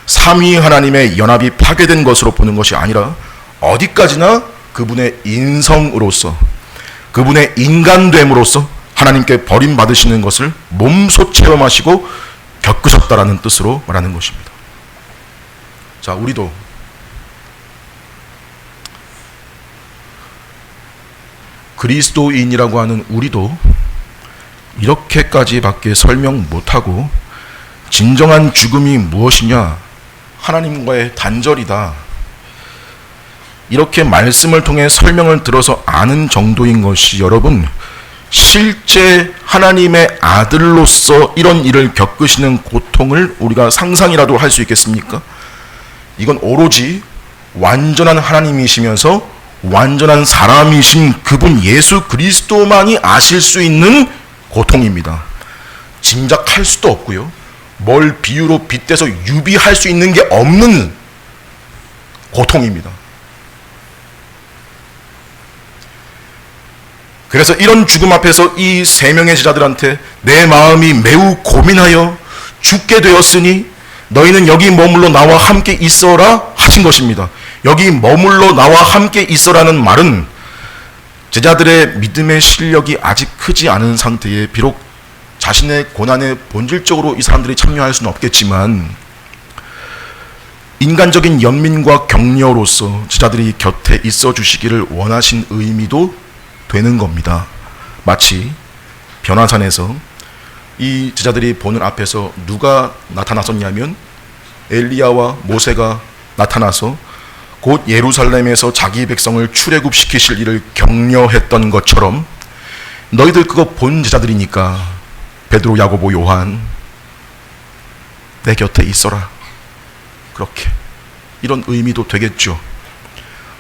삼위 하나님의 연합이 파괴된 것으로 보는 것이 아니라 어디까지나 그분의 인성으로서 그분의 인간됨으로서 하나님께 버림받으시는 것을 몸소 체험하시고 겪으셨다라는 뜻으로 말하는 것입니다. 자, 우리도 그리스도인이라고 하는 우리도 이렇게까지밖에 설명 못하고 진정한 죽음이 무엇이냐, 하나님과의 단절이다, 이렇게 말씀을 통해 설명을 들어서 아는 정도인 것이, 여러분 실제 하나님의 아들로서 이런 일을 겪으시는 고통을 우리가 상상이라도 할 수 있겠습니까? 이건 오로지 완전한 하나님이시면서 완전한 사람이신 그분 예수 그리스도만이 아실 수 있는 고통입니다. 짐작할 수도 없고요, 뭘 비유로 빗대서 유비할 수 있는 게 없는 고통입니다. 그래서 이런 죽음 앞에서 이 세 명의 제자들한테 내 마음이 매우 고민하여 죽게 되었으니 너희는 여기 머물러 나와 함께 있어라 하신 것입니다. 여기 머물러 나와 함께 있어라는 말은 제자들의 믿음의 실력이 아직 크지 않은 상태에 비록 자신의 고난에 본질적으로 이 사람들이 참여할 수는 없겠지만 인간적인 연민과 격려로서 제자들이 곁에 있어 주시기를 원하신 의미도 되는 겁니다. 마치 변화산에서 이 제자들이 보는 앞에서 누가 나타났었냐면 엘리야와 모세가 나타나서 곧 예루살렘에서 자기 백성을 출애굽시키실 일을 격려했던 것처럼 너희들 그거 본 제자들이니까 베드로, 야고보, 요한 내 곁에 있어라. 그렇게 이런 의미도 되겠죠.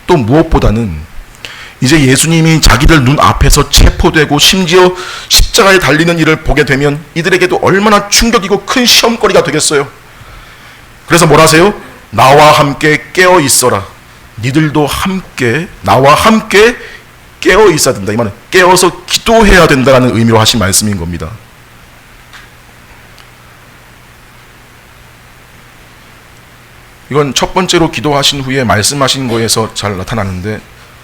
또 무엇보다는 이제 예수님이 자기들 눈앞에서 체포되고 심지어 십자가에 달리는 일을 보게 되면 이들에게도 얼마나 충격이고 큰 시험거리가 되겠어요. 그래서 뭘 하세요? 나와 함께 깨어 있어라. 니들도 함께 나와 함께 깨어 있어야 된다. 이 말은 깨어서 기도해야 된다는 의미로 하신 말씀인 겁니다. 이건 첫 번째로 기도하신 후에 말씀하신 거에서 잘 나타나는데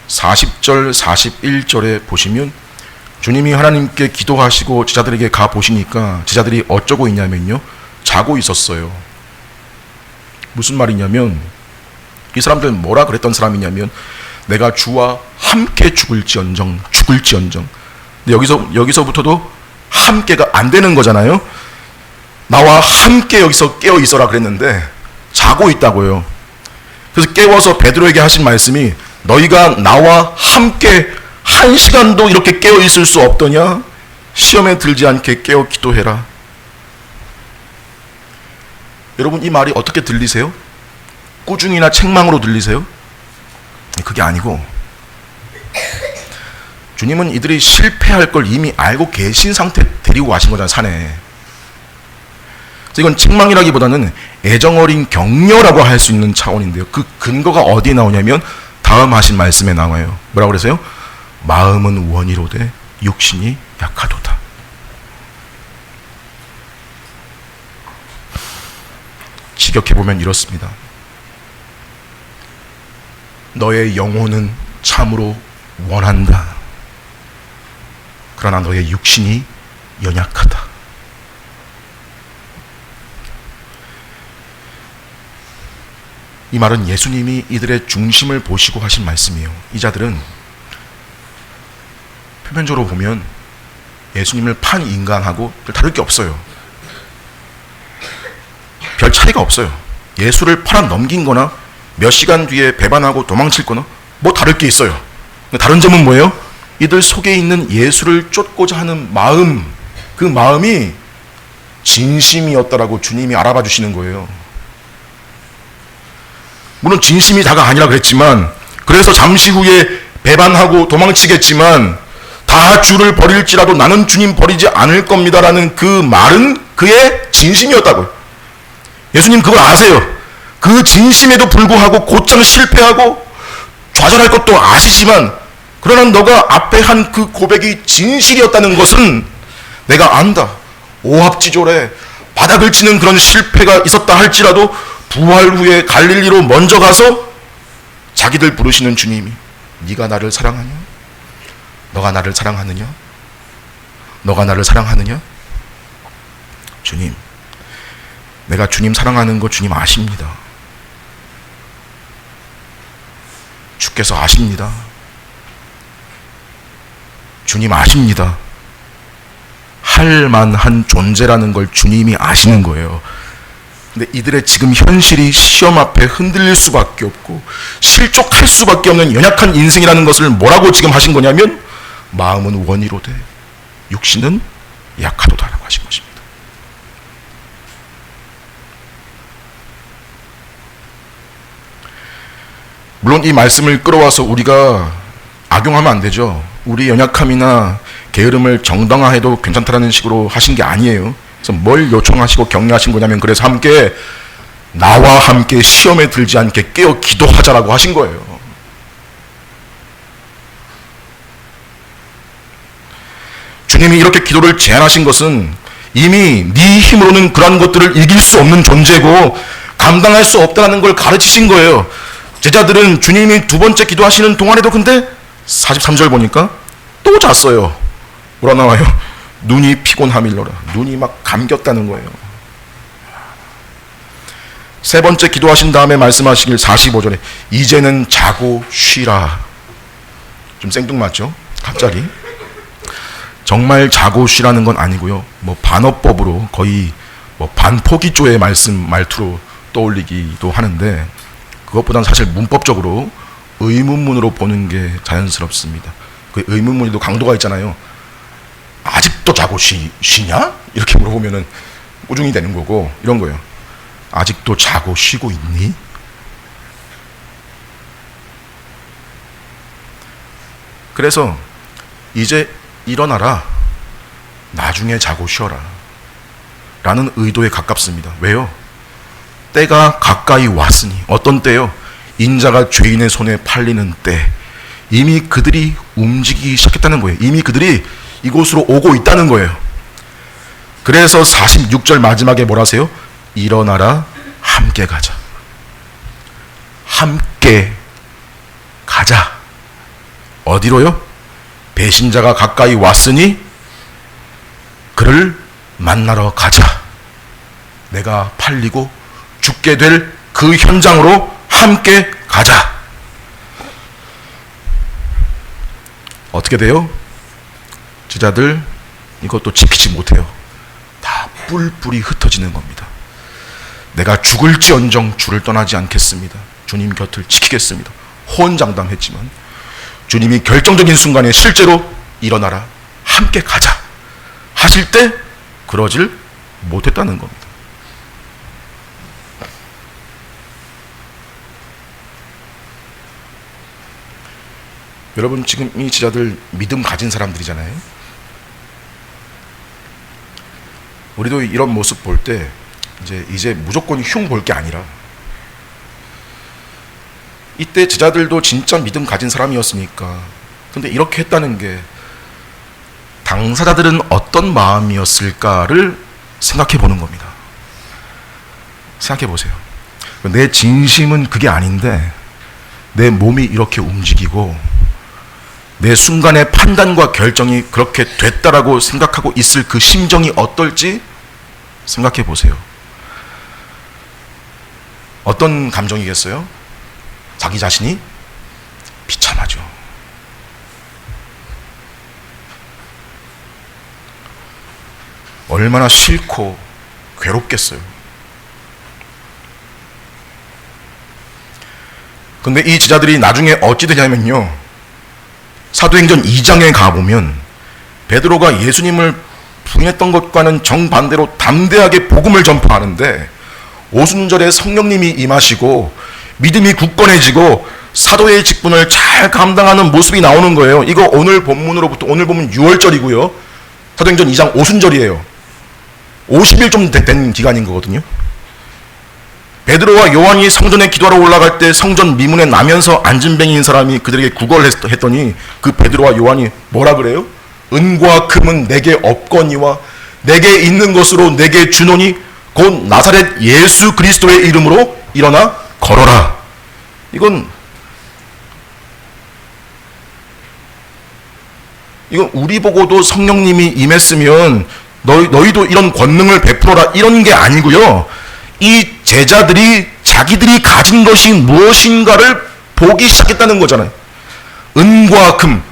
40절, 41절에 보시면 주님이 하나님께 기도하시고 제자들에게 가 보시니까 제자들이 어쩌고 있냐면요, 자고 있었어요. 무슨 말이냐면 이 사람들은 뭐라 그랬던 사람이냐면 내가 주와 함께 죽을지언정. 근데 여기서부터도 함께가 안 되는 거잖아요. 나와 함께 여기서 깨어 있어라 그랬는데 자고 있다고요. 그래서 깨워서 베드로에게 하신 말씀이 너희가 나와 함께 한 시간도 이렇게 깨어 있을 수 없더냐? 시험에 들지 않게 깨어 기도해라. 여러분, 이 말이 어떻게 들리세요? 꾸중이나 책망으로 들리세요? 그게 아니고 주님은 이들이 실패할 걸 이미 알고 계신 상태 데리고 가신 거잖아요, 산에. 그래서 이건 책망이라기보다는 애정어린 격려라고 할 수 있는 차원인데요. 그 근거가 어디에 나오냐면 다음 하신 말씀에 나와요. 뭐라고 그러세요? 마음은 원이로되 육신이 약하도다. 직역해보면 이렇습니다. 너의 영혼은 참으로 원한다. 그러나 너의 육신이 연약하다. 이 말은 예수님이 이들의 중심을 보시고 하신 말씀이에요. 이 자들은 표면적으로 보면 예수님을 판 인간하고 별 다를 게 없어요. 별 차이가 없어요. 예수를 팔아 넘긴 거나 몇 시간 뒤에 배반하고 도망칠 거나 뭐 다를 게 있어요. 다른 점은 뭐예요? 이들 속에 있는 예수를 쫓고자 하는 마음, 그 마음이 진심이었다라고 주님이 알아봐 주시는 거예요. 물론 진심이 다가 아니라 그랬지만, 그래서 잠시 후에 배반하고 도망치겠지만 다 주를 버릴지라도 나는 주님 버리지 않을 겁니다라는 그 말은 그의 진심이었다고요. 예수님 그걸 아세요. 그 진심에도 불구하고 곧장 실패하고 좌절할 것도 아시지만, 그러나 너가 앞에 한 그 고백이 진실이었다는 것은 내가 안다. 오합지졸에 바닥을 치는 그런 실패가 있었다 할지라도 부활 후에 갈릴리로 먼저 가서 자기들 부르시는 주님이 네가 나를 사랑하냐? 너가 나를 사랑하느냐? 너가 나를 사랑하느냐? 주님, 내가 주님 사랑하는 거 주님 아십니다. 주께서 아십니다. 주님 아십니다. 할 만한 존재라는 걸 주님이 아시는 거예요. 근데 이들의 지금 현실이 시험 앞에 흔들릴 수밖에 없고 실족할 수밖에 없는 연약한 인생이라는 것을 뭐라고 지금 하신 거냐면 마음은 원이로되 육신은 약하도다라고 하신 것입니다. 물론 이 말씀을 끌어와서 우리가 악용하면 안 되죠. 우리 연약함이나 게으름을 정당화해도 괜찮다라는 식으로 하신 게 아니에요. 그래서 뭘 요청하시고 격려하신 거냐면, 그래서 함께 나와 함께 시험에 들지 않게 깨어 기도하자라고 하신 거예요. 주님이 이렇게 기도를 제안하신 것은 이미 네 힘으로는 그런 것들을 이길 수 없는 존재고 감당할 수 없다는 걸 가르치신 거예요. 제자들은 주님이 두 번째 기도하시는 동안에도 근데 43절 보니까 또 잤어요. 뭐라 나와요? 눈이 피곤함일러라. 눈이 막 감겼다는 거예요. 세 번째 기도하신 다음에 말씀하시길 45절에 이제는 자고 쉬라. 좀 생뚱맞죠? 갑자기. 정말 자고 쉬라는 건 아니고요. 뭐 반어법으로 거의 뭐 반포기조의 말투로 떠올리기도 하는데 그것보다는 사실 문법적으로 의문문으로 보는 게 자연스럽습니다. 그 의문문에도 강도가 있잖아요. 아직도 자고 쉬냐? 이렇게 물어보면은 꾸중이 되는 거고, 이런 거예요. 아직도 자고 쉬고 있니? 그래서 이제 일어나라, 나중에 자고 쉬어라 라는 의도에 가깝습니다. 왜요? 때가 가까이 왔으니. 어떤 때요? 인자가 죄인의 손에 팔리는 때. 이미 그들이 움직이기 시작했다는 거예요. 이미 그들이 이곳으로 오고 있다는 거예요. 그래서 46절 마지막에 뭐라 하세요? 일어나라, 함께 가자. 함께 가자. 어디로요? 배신자가 가까이 왔으니 그를 만나러 가자. 내가 팔리고 죽게 될 그 현장으로 함께 가자. 어떻게 돼요? 제자들 이것도 지키지 못해요. 다 뿔뿔이 흩어지는 겁니다. 내가 죽을지언정 주를 떠나지 않겠습니다. 주님 곁을 지키겠습니다. 호언장담했지만 주님이 결정적인 순간에 실제로 일어나라, 함께 가자 하실 때 그러질 못했다는 겁니다. 여러분, 지금 이 제자들 믿음 가진 사람들이잖아요. 우리도 이런 모습 볼 때 이제 무조건 흉 볼 게 아니라, 이때 제자들도 진짜 믿음 가진 사람이었으니까. 근데 이렇게 했다는 게 당사자들은 어떤 마음이었을까를 생각해 보는 겁니다. 생각해 보세요. 내 진심은 그게 아닌데 내 몸이 이렇게 움직이고 내 순간의 판단과 결정이 그렇게 됐다라고 생각하고 있을 그 심정이 어떨지 생각해 보세요. 어떤 감정이겠어요? 자기 자신이 비참하죠. 얼마나 싫고 괴롭겠어요. 근데 이 제자들이 나중에 어찌 되냐면요, 사도행전 2장에 가보면 베드로가 예수님을 부인했던 것과는 정반대로 담대하게 복음을 전파하는데 오순절에 성령님이 임하시고 믿음이 굳건해지고 사도의 직분을 잘 감당하는 모습이 나오는 거예요. 이거 오늘 본문으로부터, 오늘 보면 6월절이고요. 사도행전 2장 오순절이에요. 50일 좀 된 기간인 거거든요. 베드로와 요한이 성전에 기도하러 올라갈 때 성전 미문에 나면서 앉은뱅이인 사람이 그들에게 구걸을 했더니 그 베드로와 요한이 뭐라 그래요? 은과 금은 내게 없거니와 내게 있는 것으로 내게 주노니 곧 나사렛 예수 그리스도의 이름으로 일어나 걸어라. 이건 우리 보고도 성령님이 임했으면 너희도 이런 권능을 베풀어라 이런 게 아니고요. 이 제자들이 자기들이 가진 것이 무엇인가를 보기 시작했다는 거잖아요. 은과 금,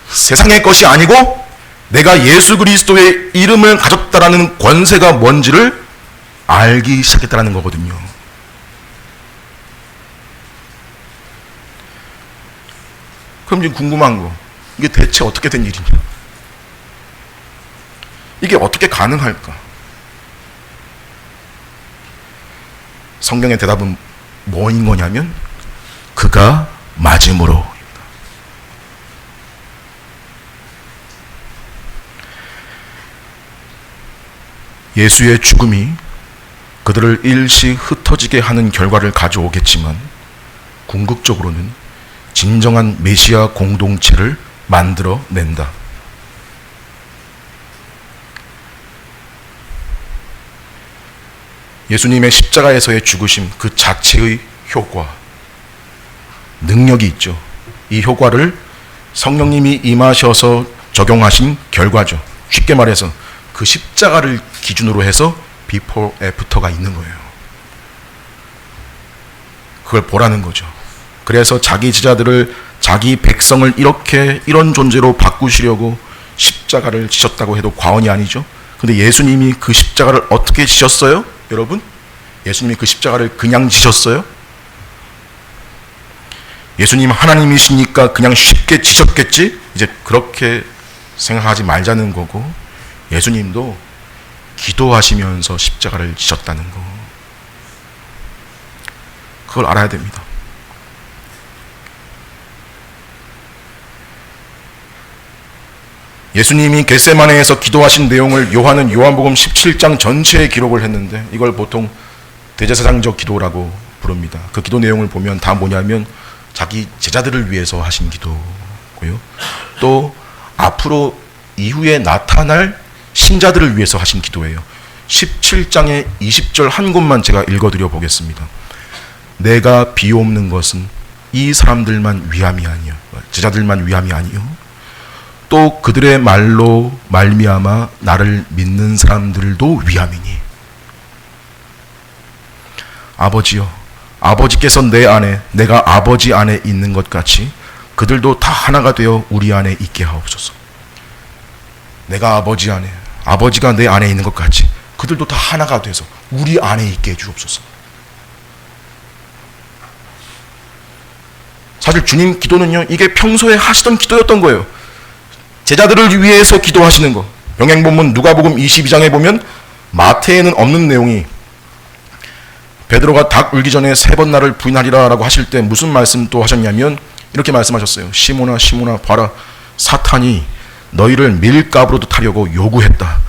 세상의 것이 아니고 내가 예수 그리스도의 이름을 가졌다라는 권세가 뭔지를 알기 시작했다는 거거든요. 그럼 지금 궁금한 거, 이게 대체 어떻게 된 일이냐? 이게 어떻게 가능할까? 성경의 대답은 뭐인 거냐면 그가 맞음으로. 예수의 죽음이 그들을 일시 흩어지게 하는 결과를 가져오겠지만 궁극적으로는 진정한 메시아 공동체를 만들어낸다. 예수님의 십자가에서의 죽으심 그 자체의 효과, 능력이 있죠. 이 효과를 성령님이 임하셔서 적용하신 결과죠. 쉽게 말해서 그 십자가를 기준으로 해서 비포 애프터가 있는 거예요. 그걸 보라는 거죠. 그래서 자기 제자들을, 자기 백성을 이런 존재로 바꾸시려고 십자가를 지셨다고 해도 과언이 아니죠. 근데 예수님이 그 십자가를 어떻게 지셨어요? 여러분, 예수님이 그 십자가를 그냥 지셨어요? 예수님 하나님이시니까 그냥 쉽게 지셨겠지? 이제 그렇게 생각하지 말자는 거고, 예수님도 기도하시면서 십자가를 지셨다는 거, 그걸 알아야 됩니다. 예수님이 겟세마네에서 기도하신 내용을 요한은 요한복음 17장 전체에 기록을 했는데, 이걸 보통 대제사장적 기도라고 부릅니다. 그 기도 내용을 보면 다 뭐냐면 자기 제자들을 위해서 하신 기도고요, 또 앞으로 이후에 나타날 신자들을 위해서 하신 기도예요. 17장의 20절 한 곳만 제가 읽어드려 보겠습니다. 내가 비옵는 것은 이 사람들만 위함이 아니요, 제자들만 위함이 아니요, 또 그들의 말로 말미암아 나를 믿는 사람들도 위함이니. 아버지여, 아버지께서 내 안에, 내가 아버지 안에 있는 것 같이 그들도 다 하나가 되어 우리 안에 있게 하옵소서. 내가 아버지 안에, 아버지가 내 안에 있는 것 같이 그들도 다 하나가 돼서 우리 안에 있게 해주옵소서. 사실 주님 기도는요, 이게 평소에 하시던 기도였던 거예요. 제자들을 위해서 기도하시는 거. 병행본문 누가복음 22장에 보면 마태에는 없는 내용이, 베드로가 닭 울기 전에 3번 나를 부인하리라 라고 하실 때 무슨 말씀 또 하셨냐면 이렇게 말씀하셨어요. 시몬아 시몬아 봐라, 사탄이 너희를 밀가부로도 타려고 요구했다.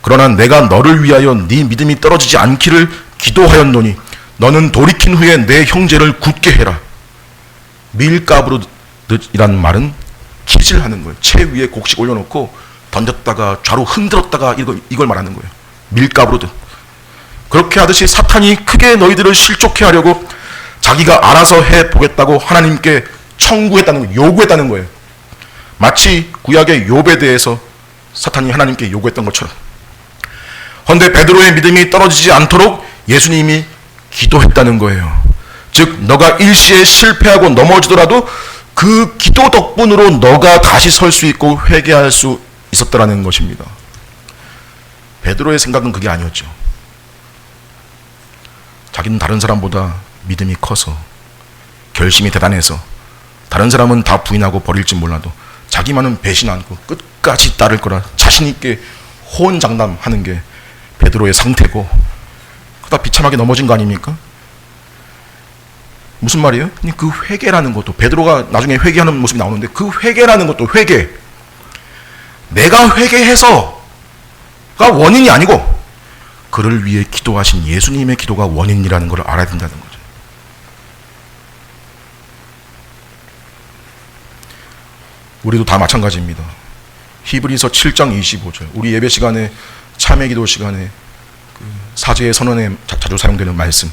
그러나 내가 너를 위하여 네 믿음이 떨어지지 않기를 기도하였노니 너는 돌이킨 후에 내 형제를 굳게 해라. 밀가부로이라는 말은 키질하는 거예요. 채 위에 곡식 올려놓고 던졌다가 좌로 흔들었다가 이걸 말하는 거예요. 밀가부로듯. 그렇게 하듯이 사탄이 크게 너희들을 실족해 하려고 자기가 알아서 해보겠다고 하나님께 청구했다는 거예요. 요구했다는 거예요. 마치 구약의 욥에 대해서 사탄이 하나님께 요구했던 것처럼. 그런데 베드로의 믿음이 떨어지지 않도록 예수님이 기도했다는 거예요. 즉 너가 일시에 실패하고 넘어지더라도 그 기도 덕분으로 너가 다시 설 수 있고 회개할 수 있었다는 것입니다. 베드로의 생각은 그게 아니었죠. 자기는 다른 사람보다 믿음이 커서, 결심이 대단해서, 다른 사람은 다 부인하고 버릴지 몰라도 자기만은 배신 않고 끝까지 따를 거라 자신 있게 호언장담하는 게 베드로의 상태고, 그러다 비참하게 넘어진 거 아닙니까? 무슨 말이에요? 그 회개라는 것도, 베드로가 나중에 회개하는 모습이 나오는데 그 회개라는 것도, 회개, 내가 회개해서가 원인이 아니고 그를 위해 기도하신 예수님의 기도가 원인이라는 걸 알아야 된다는 거죠. 우리도 다 마찬가지입니다. 히브리서 7장 25절, 우리 예배 시간에, 참회 기도 시간에 그 사제의 선언에 자주 사용되는 말씀,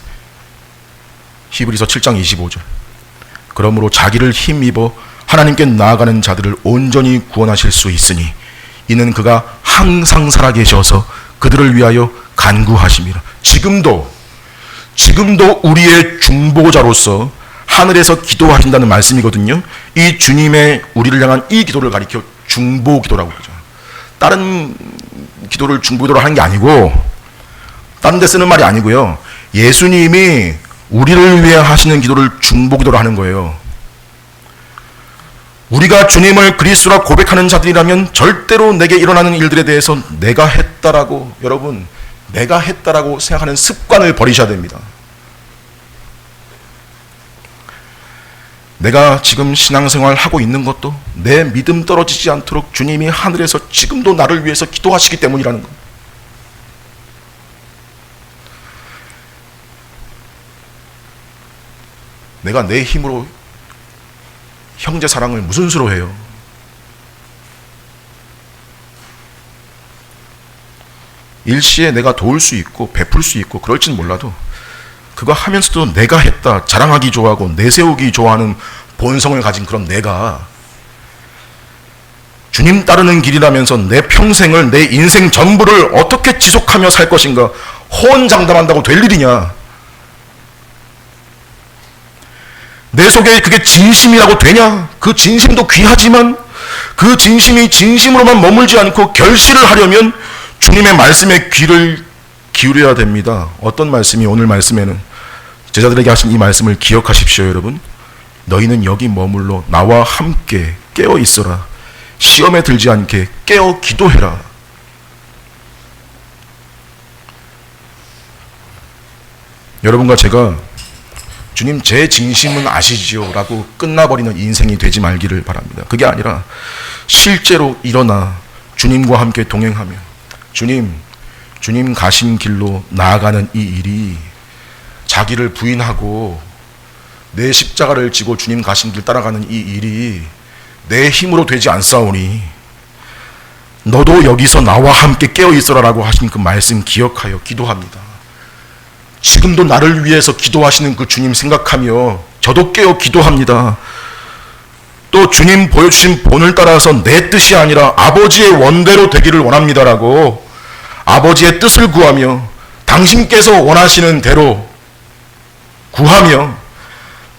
히브리서 7장 25절. 그러므로 자기를 힘입어 하나님께 나아가는 자들을 온전히 구원하실 수 있으니 이는 그가 항상 살아계셔서 그들을 위하여 간구하심이라. 지금도 우리의 중보자로서 하늘에서 기도하신다는 말씀이거든요. 이 주님의 우리를 향한 이 기도를 가리켜 중보 기도라고 그러죠. 다른 기도를 중보 기도로 하는 게 아니고, 다른 데 쓰는 말이 아니고요, 예수님이 우리를 위해 하시는 기도를 중보 기도로 하는 거예요. 우리가 주님을 그리스도라 고백하는 자들이라면 절대로 내게 일어나는 일들에 대해서 내가 했다라고, 여러분, 내가 했다라고 생각하는 습관을 버리셔야 됩니다. 내가 지금 신앙생활 하고 있는 것도 내 믿음 떨어지지 않도록 주님이 하늘에서 지금도 나를 위해서 기도하시기 때문이라는 것. 내가 내 힘으로 형제 사랑을 무슨 수로 해요? 일시에 내가 도울 수 있고 베풀 수 있고 그럴진 몰라도 그거 하면서도 내가 했다 자랑하기 좋아하고 내세우기 좋아하는 본성을 가진 그런 내가 주님 따르는 길이라면서 내 평생을, 내 인생 전부를 어떻게 지속하며 살 것인가 호언장담한다고 될 일이냐? 내 속에 그게 진심이라고 되냐? 그 진심도 귀하지만 그 진심이 진심으로만 머물지 않고 결실을 하려면 주님의 말씀에 귀를 기울여야 됩니다. 어떤 말씀이 오늘 말씀에는 제자들에게 하신 이 말씀을 기억하십시오, 여러분. 너희는 여기 머물러 나와 함께 깨어 있어라. 시험에 들지 않게 깨어 기도해라. 여러분과 제가 주님 제 진심은 아시지요 라고 끝나버리는 인생이 되지 말기를 바랍니다. 그게 아니라 실제로 일어나 주님과 함께 동행하며 주님 가신 길로 나아가는 이 일이 자기를 부인하고 내 십자가를 지고 주님 가신 길 따라가는 이 일이 내 힘으로 되지 않사오니 너도 여기서 나와 함께 깨어 있어라 라고 하신 그 말씀 기억하여 기도합니다. 지금도 나를 위해서 기도하시는 그 주님 생각하며 저도 깨어 기도합니다. 또 주님 보여주신 본을 따라서 내 뜻이 아니라 아버지의 원대로 되기를 원합니다라고 아버지의 뜻을 구하며 당신께서 원하시는 대로 구하며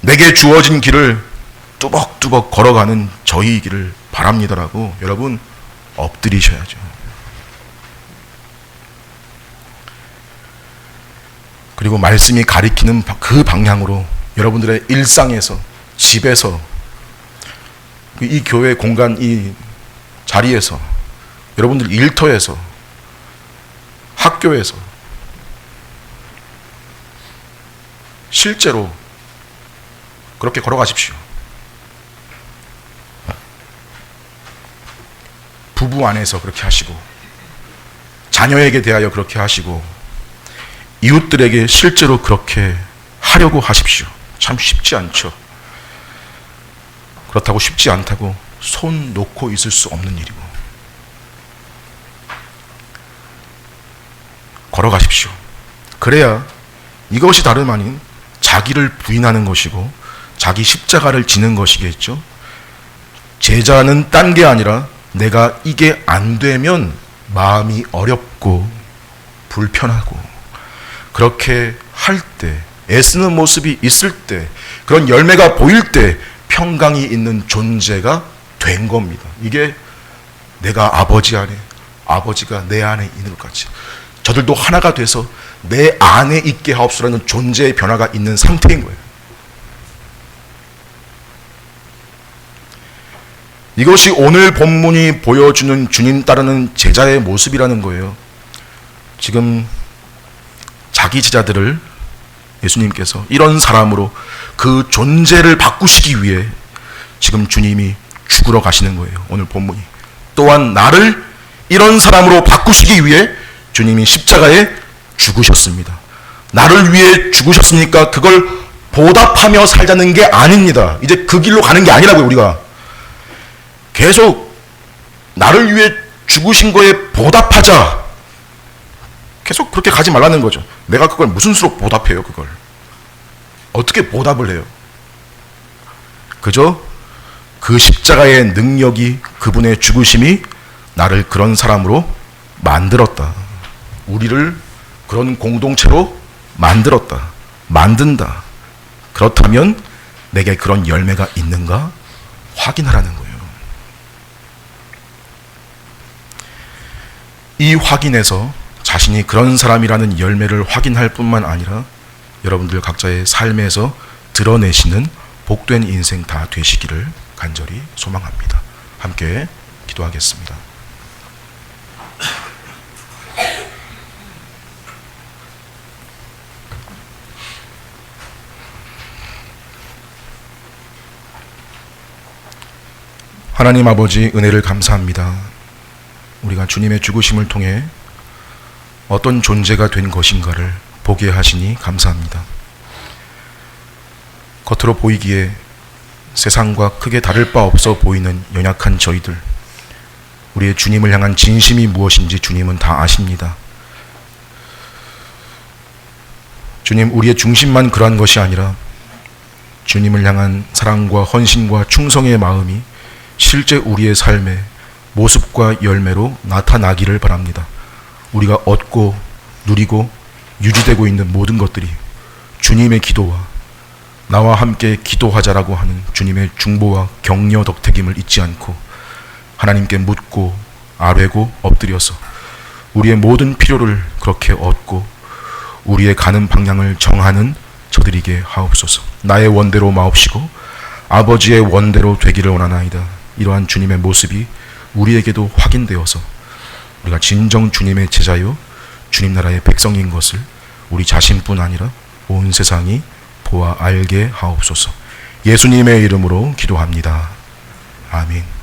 내게 주어진 길을 뚜벅뚜벅 걸어가는 저희이기를 바랍니다라고 여러분 엎드리셔야죠. 그리고 말씀이 가리키는 그 방향으로 여러분들의 일상에서, 집에서, 이 교회 공간, 이 자리에서, 여러분들 일터에서, 학교에서 실제로 그렇게 걸어가십시오. 부부 안에서 그렇게 하시고, 자녀에게 대하여 그렇게 하시고, 이웃들에게 실제로 그렇게 하려고 하십시오. 참 쉽지 않죠. 그렇다고 쉽지 않다고 손 놓고 있을 수 없는 일이고. 걸어가십시오. 그래야 이것이 다름 아닌 자기를 부인하는 것이고 자기 십자가를 지는 것이겠죠. 제자는 딴 게 아니라 내가 이게 안 되면 마음이 어렵고 불편하고 그렇게 할 때, 애쓰는 모습이 있을 때, 그런 열매가 보일 때 평강이 있는 존재가 된 겁니다. 이게 내가 아버지 안에, 아버지가 내 안에 있는 것 같이 저들도 하나가 돼서 내 안에 있게 하옵소서라는 존재의 변화가 있는 상태인 거예요. 이것이 오늘 본문이 보여주는 주님 따르는 제자의 모습이라는 거예요. 지금 자기 제자들을 예수님께서 이런 사람으로 그 존재를 바꾸시기 위해 지금 주님이 죽으러 가시는 거예요. 오늘 본문이. 또한 나를 이런 사람으로 바꾸시기 위해 주님이 십자가에 죽으셨습니다. 나를 위해 죽으셨으니까 그걸 보답하며 살자는 게 아닙니다. 이제 그 길로 가는 게 아니라고요. 우리가 계속 나를 위해 죽으신 거에 보답하자. 계속 그렇게 가지 말라는 거죠. 내가 그걸 무슨 수로 보답해요, 그걸. 어떻게 보답을 해요? 그저 그 십자가의 능력이, 그분의 죽으심이 나를 그런 사람으로 만들었다. 우리를 그런 공동체로 만들었다. 만든다. 그렇다면 내게 그런 열매가 있는가 확인하라는 거예요. 이 확인에서 자신이 그런 사람이라는 열매를 확인할 뿐만 아니라 여러분들 각자의 삶에서 드러내시는 복된 인생 다 되시기를 간절히 소망합니다. 함께 기도하겠습니다. 하나님 아버지, 은혜를 감사합니다. 우리가 주님의 죽으심을 통해 어떤 존재가 된 것인가를 보게 하시니 감사합니다. 겉으로 보이기에 세상과 크게 다를 바 없어 보이는 연약한 저희들, 우리의 주님을 향한 진심이 무엇인지 주님은 다 아십니다. 주님, 우리의 중심만 그러한 것이 아니라 주님을 향한 사랑과 헌신과 충성의 마음이 실제 우리의 삶의 모습과 열매로 나타나기를 바랍니다. 우리가 얻고 누리고 유지되고 있는 모든 것들이 주님의 기도와 나와 함께 기도하자라고 하는 주님의 중보와 격려 덕택임을 잊지 않고 하나님께 묻고 아뢰고 엎드려서 우리의 모든 필요를 그렇게 얻고 우리의 가는 방향을 정하는 저들이게 하옵소서. 나의 원대로 마옵시고 아버지의 원대로 되기를 원하나이다. 이러한 주님의 모습이 우리에게도 확인되어서 우리가 진정 주님의 제자요 주님 나라의 백성인 것을 우리 자신뿐 아니라 온 세상이 보아 알게 하옵소서. 예수님의 이름으로 기도합니다. 아멘.